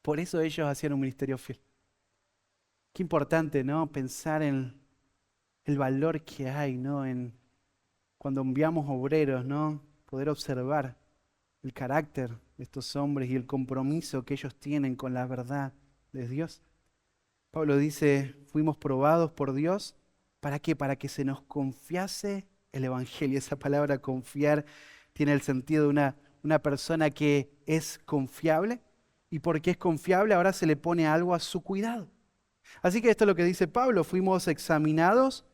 Por eso ellos hacían un ministerio fiel. Qué importante, ¿no? Pensar en el valor que hay, ¿no? En cuando enviamos obreros, ¿no? Poder observar el carácter de estos hombres y el compromiso que ellos tienen con la verdad de Dios. Pablo dice, fuimos probados por Dios, ¿para qué? Para que se nos confiase el Evangelio. Esa palabra confiar tiene el sentido de una persona que es confiable, y porque es confiable ahora se le pone algo a su cuidado. Así que esto es lo que dice Pablo, fuimos examinados,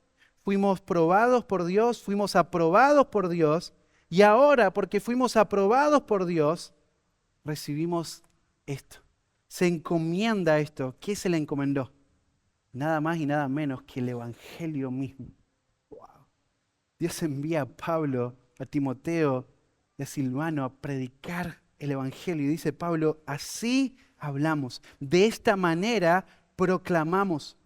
fuimos probados por Dios, fuimos aprobados por Dios, y ahora porque fuimos aprobados por Dios, recibimos esto. Se encomienda esto. ¿Qué se le encomendó? Nada más y nada menos que el Evangelio mismo. Wow. Dios envía a Pablo, a Timoteo y a Silvano a predicar el Evangelio. Y dice Pablo, así hablamos. De esta manera proclamamos.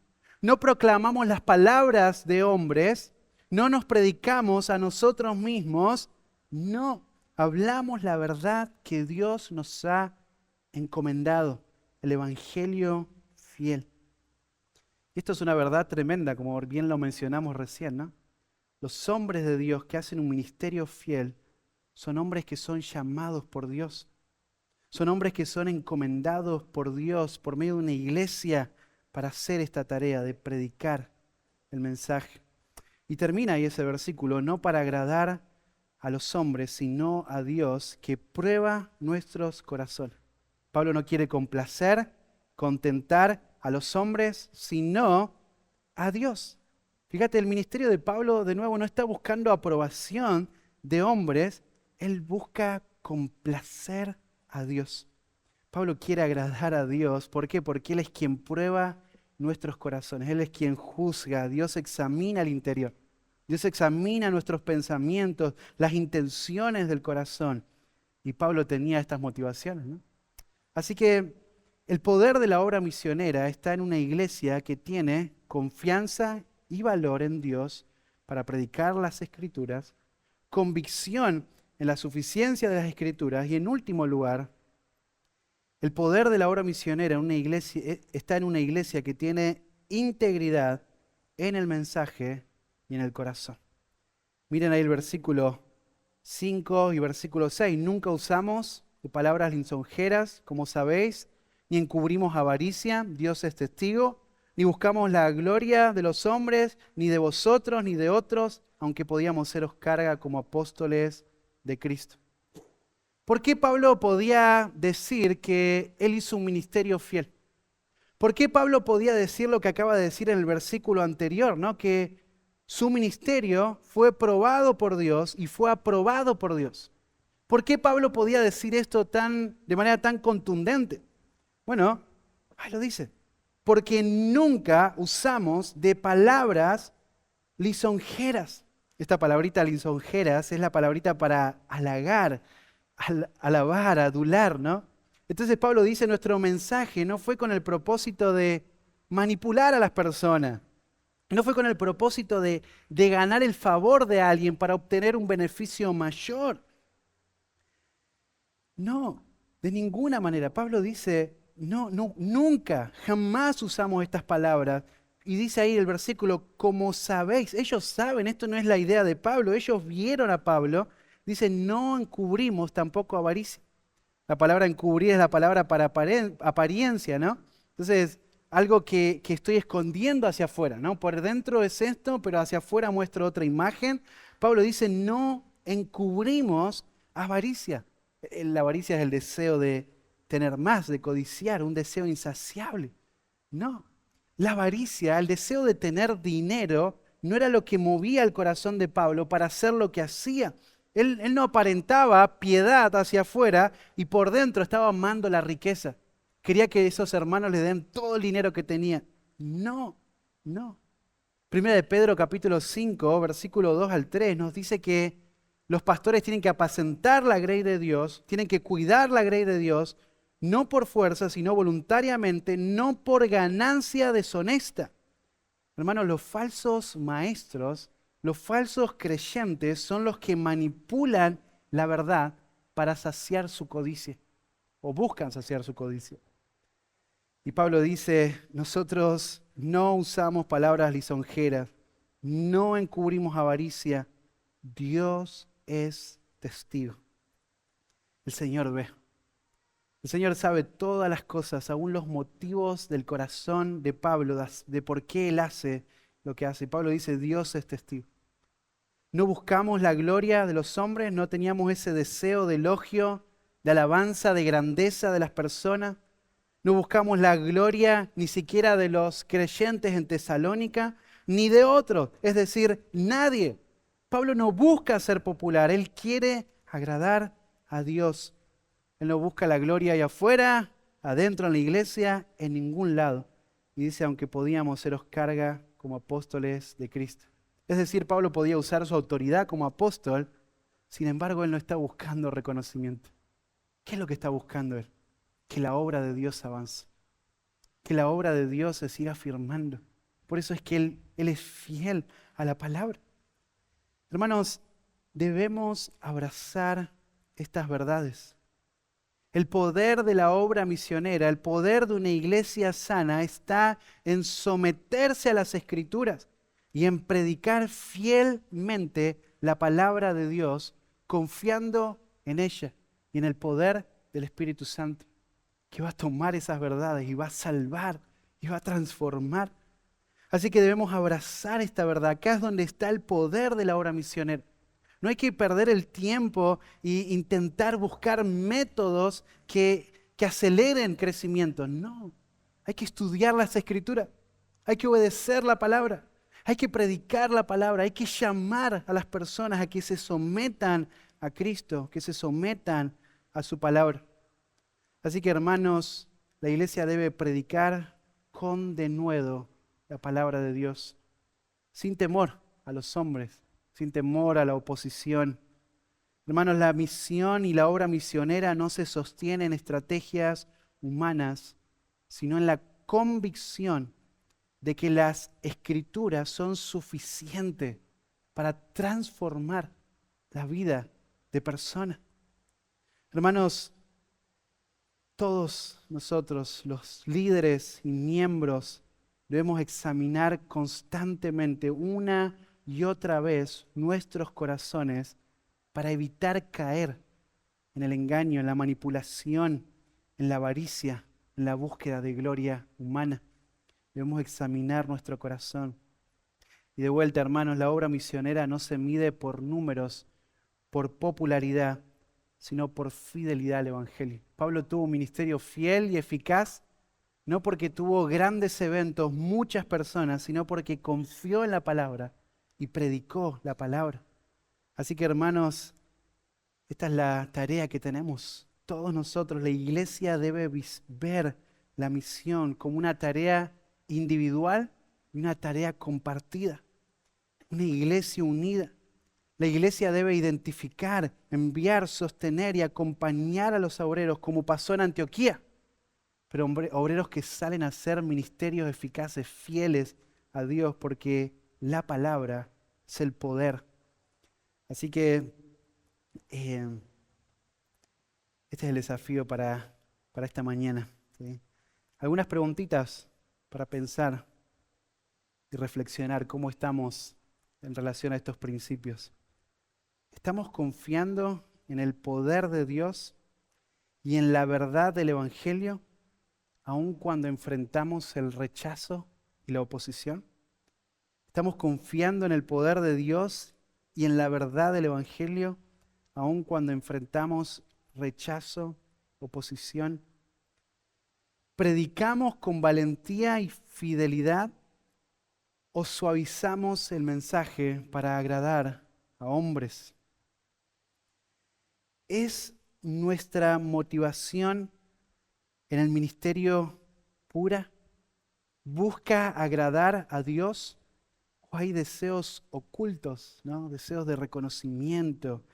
No proclamamos las palabras de hombres, no nos predicamos a nosotros mismos, no. Hablamos la verdad que Dios nos ha encomendado, el Evangelio fiel. Y esto es una verdad tremenda, como bien lo mencionamos recién, ¿no? Los hombres de Dios que hacen un ministerio fiel son hombres que son llamados por Dios. Son hombres que son encomendados por Dios por medio de una iglesia para hacer esta tarea de predicar el mensaje. Y termina ahí ese versículo, no para agradar a los hombres, sino a Dios que prueba nuestros corazones. Pablo no quiere complacer, contentar a los hombres, sino a Dios. Fíjate, el ministerio de Pablo, de nuevo, no está buscando aprobación de hombres, él busca complacer a Dios. Pablo quiere agradar a Dios. ¿Por qué? Porque Él es quien prueba nuestros corazones. Él es quien juzga. Dios examina el interior. Dios examina nuestros pensamientos, las intenciones del corazón. Y Pablo tenía estas motivaciones, ¿no? Así que el poder de la obra misionera está en una iglesia que tiene confianza y valor en Dios para predicar las Escrituras, convicción en la suficiencia de las Escrituras y en último lugar, el poder de la obra misionera en una iglesia, está en una iglesia que tiene integridad en el mensaje y en el corazón. Miren ahí el versículo 5 y versículo 6. Nunca usamos de palabras lisonjeras, como sabéis, ni encubrimos avaricia, Dios es testigo, ni buscamos la gloria de los hombres, ni de vosotros, ni de otros, aunque podíamos seros carga como apóstoles de Cristo. ¿Por qué Pablo podía decir que él hizo un ministerio fiel? ¿Por qué Pablo podía decir lo que acaba de decir en el versículo anterior, ¿no? Que su ministerio fue probado por Dios y fue aprobado por Dios. ¿Por qué Pablo podía decir esto de manera tan contundente? Bueno, ahí lo dice. Porque nunca usamos de palabras lisonjeras. Esta palabrita lisonjeras es la palabrita para halagar, alabar, adular, ¿no? Entonces Pablo dice, nuestro mensaje no fue con el propósito de manipular a las personas. No fue con el propósito de ganar el favor de alguien para obtener un beneficio mayor. No, de ninguna manera. Pablo dice, nunca, jamás usamos estas palabras. Y dice ahí el versículo, como sabéis, ellos saben, esto no es la idea de Pablo, ellos vieron a Pablo, dice, no encubrimos tampoco avaricia. La palabra encubrir es la palabra para apariencia, ¿no? Entonces, algo que estoy escondiendo hacia afuera, ¿no? Por dentro es esto, pero hacia afuera muestro otra imagen. Pablo dice, no encubrimos avaricia. La avaricia es el deseo de tener más, de codiciar, un deseo insaciable. No, la avaricia, el deseo de tener dinero, no era lo que movía el corazón de Pablo para hacer lo que hacía. Él no aparentaba piedad hacia afuera y por dentro estaba amando la riqueza. Quería que esos hermanos le den todo el dinero que tenía. No, no. Primera de Pedro capítulo 5, versículo 2 al 3 nos dice que los pastores tienen que apacentar la grey de Dios, tienen que cuidar la grey de Dios, no por fuerza, sino voluntariamente, no por ganancia deshonesta. Hermanos, los falsos maestros, los falsos creyentes son los que manipulan la verdad para saciar su codicia, o buscan saciar su codicia. Y Pablo dice, nosotros no usamos palabras lisonjeras, no encubrimos avaricia, Dios es testigo. El Señor ve. El Señor sabe todas las cosas, aún los motivos del corazón de Pablo, de por qué Él hace lo que hace. Pablo dice, Dios es testigo. No buscamos la gloria de los hombres, no teníamos ese deseo de elogio, de alabanza, de grandeza de las personas. No buscamos la gloria ni siquiera de los creyentes en Tesalónica, ni de otros, es decir, nadie. Pablo no busca ser popular, él quiere agradar a Dios. Él no busca la gloria allá afuera, adentro en la iglesia, en ningún lado. Y dice, aunque podíamos seros carga como apóstoles de Cristo. Es decir, Pablo podía usar su autoridad como apóstol, sin embargo, él no está buscando reconocimiento. ¿Qué es lo que está buscando él? Que la obra de Dios avance, que la obra de Dios se siga afirmando. Por eso es que Él es fiel a la palabra. Hermanos, debemos abrazar estas verdades. El poder de la obra misionera, el poder de una iglesia sana está en someterse a las Escrituras y en predicar fielmente la palabra de Dios, confiando en ella y en el poder del Espíritu Santo, que va a tomar esas verdades y va a salvar y va a transformar. Así que debemos abrazar esta verdad. Acá es donde está el poder de la obra misionera. No hay que perder el tiempo e intentar buscar métodos que aceleren crecimiento. No, hay que estudiar las Escrituras, hay que obedecer la palabra, hay que predicar la palabra, hay que llamar a las personas a que se sometan a Cristo, que se sometan a su palabra. Así que hermanos, la iglesia debe predicar con denuedo la palabra de Dios, sin temor a los hombres, sin temor a la oposición. Hermanos, la misión y la obra misionera no se sostiene en estrategias humanas, sino en la convicción de que las Escrituras son suficientes para transformar la vida de personas. Hermanos, todos nosotros, los líderes y miembros, debemos examinar constantemente una y otra vez nuestros corazones para evitar caer en el engaño, en la manipulación, en la avaricia, en la búsqueda de gloria humana. Debemos examinar nuestro corazón. Y de vuelta, hermanos, la obra misionera no se mide por números, por popularidad, sino por fidelidad al Evangelio. Pablo tuvo un ministerio fiel y eficaz, no porque tuvo grandes eventos, muchas personas, sino porque confió en la palabra y predicó la palabra. Así que, hermanos, esta es la tarea que tenemos todos nosotros. La iglesia debe ver la misión como una tarea individual y una tarea compartida. Una iglesia unida. La iglesia debe identificar, enviar, sostener y acompañar a los obreros, como pasó en Antioquía. Pero obreros que salen a hacer ministerios eficaces, fieles a Dios, porque la palabra es el poder. Así que este es el desafío para esta mañana, ¿sí? Algunas preguntitas para pensar y reflexionar cómo estamos en relación a estos principios. ¿Estamos confiando en el poder de Dios y en la verdad del Evangelio? aun cuando enfrentamos el rechazo y la oposición? ¿Estamos confiando en el poder de Dios y en la verdad del Evangelio, aun cuando enfrentamos rechazo, oposición? ¿Predicamos con valentía y fidelidad o suavizamos el mensaje para agradar a hombres? ¿Es nuestra motivación en el ministerio pura? ¿Busca agradar a Dios? ¿O hay deseos ocultos, ¿no? Deseos de reconocimiento,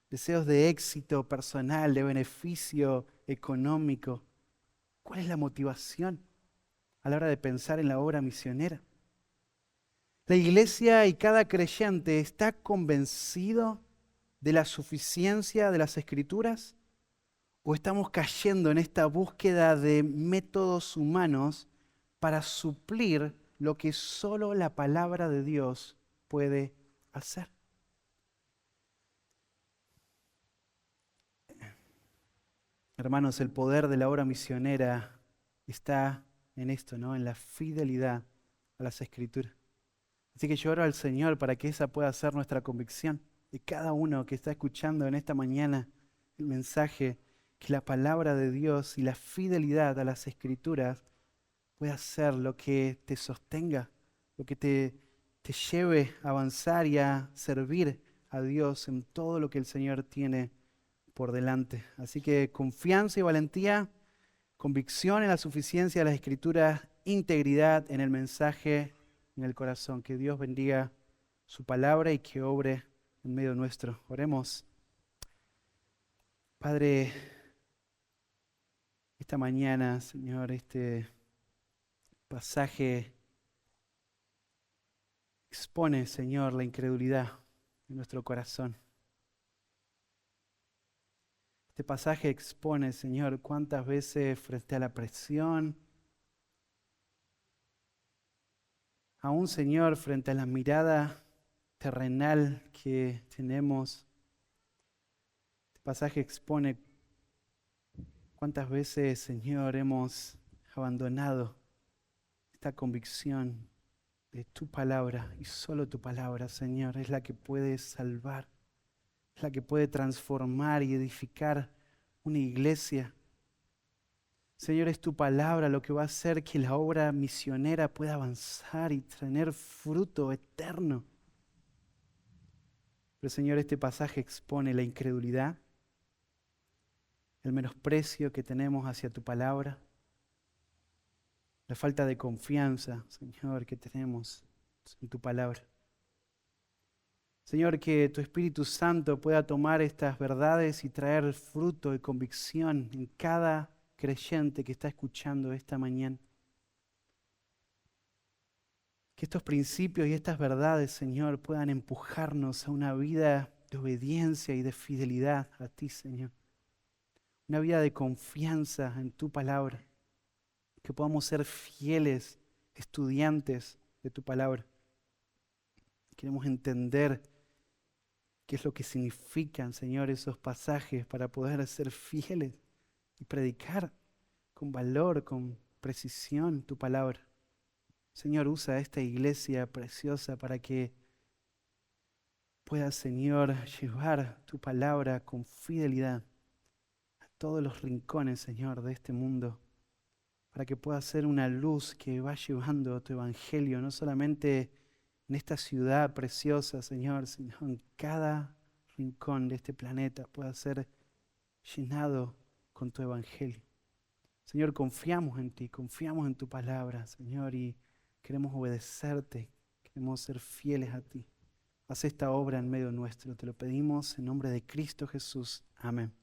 deseos de éxito personal, de beneficio económico? ¿Cuál es la motivación a la hora de pensar en la obra misionera? La iglesia y cada creyente está convencido de la suficiencia de las Escrituras, ¿o estamos cayendo en esta búsqueda de métodos humanos para suplir lo que solo la palabra de Dios puede hacer? Hermanos, el poder de la obra misionera está en esto, ¿no? En la fidelidad a las Escrituras. Así que yo oro al Señor para que esa pueda ser nuestra convicción de cada uno que está escuchando en esta mañana el mensaje, que la palabra de Dios y la fidelidad a las Escrituras pueda ser lo que te sostenga, lo que te lleve a avanzar y a servir a Dios en todo lo que el Señor tiene por delante. Así que confianza y valentía, convicción en la suficiencia de las Escrituras, integridad en el mensaje, en el corazón. Que Dios bendiga su palabra y que obre en medio nuestro. Oremos. Padre, esta mañana, Señor, este pasaje expone, Señor, la incredulidad en nuestro corazón. Este pasaje expone, Señor, cuántas veces frente a la presión, aún, Señor, frente a la mirada terrenal que tenemos, este pasaje expone cuántas veces, Señor, hemos abandonado esta convicción de tu palabra, y solo tu palabra, Señor, es la que puede salvar, es la que puede transformar y edificar una iglesia. Señor, es tu palabra lo que va a hacer que la obra misionera pueda avanzar y tener fruto eterno. Pero, Señor, este pasaje expone la incredulidad, el menosprecio que tenemos hacia tu palabra, la falta de confianza, Señor, que tenemos en tu palabra. Señor, que tu Espíritu Santo pueda tomar estas verdades y traer fruto de convicción en cada creyente que está escuchando esta mañana. Que estos principios y estas verdades, Señor, puedan empujarnos a una vida de obediencia y de fidelidad a ti, Señor. Una vida de confianza en tu palabra. Que podamos ser fieles estudiantes de tu palabra. Queremos entender qué es lo que significan, Señor, esos pasajes para poder ser fieles y predicar con valor, con precisión tu palabra. Señor, usa esta iglesia preciosa para que pueda, Señor, llevar tu palabra con fidelidad a todos los rincones, Señor, de este mundo, para que pueda ser una luz que va llevando tu evangelio, no solamente en esta ciudad preciosa, Señor, sino en cada rincón de este planeta pueda ser llenado con tu evangelio. Señor, confiamos en ti, confiamos en tu palabra, Señor, y queremos obedecerte, queremos ser fieles a ti. Haz esta obra en medio nuestro, te lo pedimos en nombre de Cristo Jesús. Amén.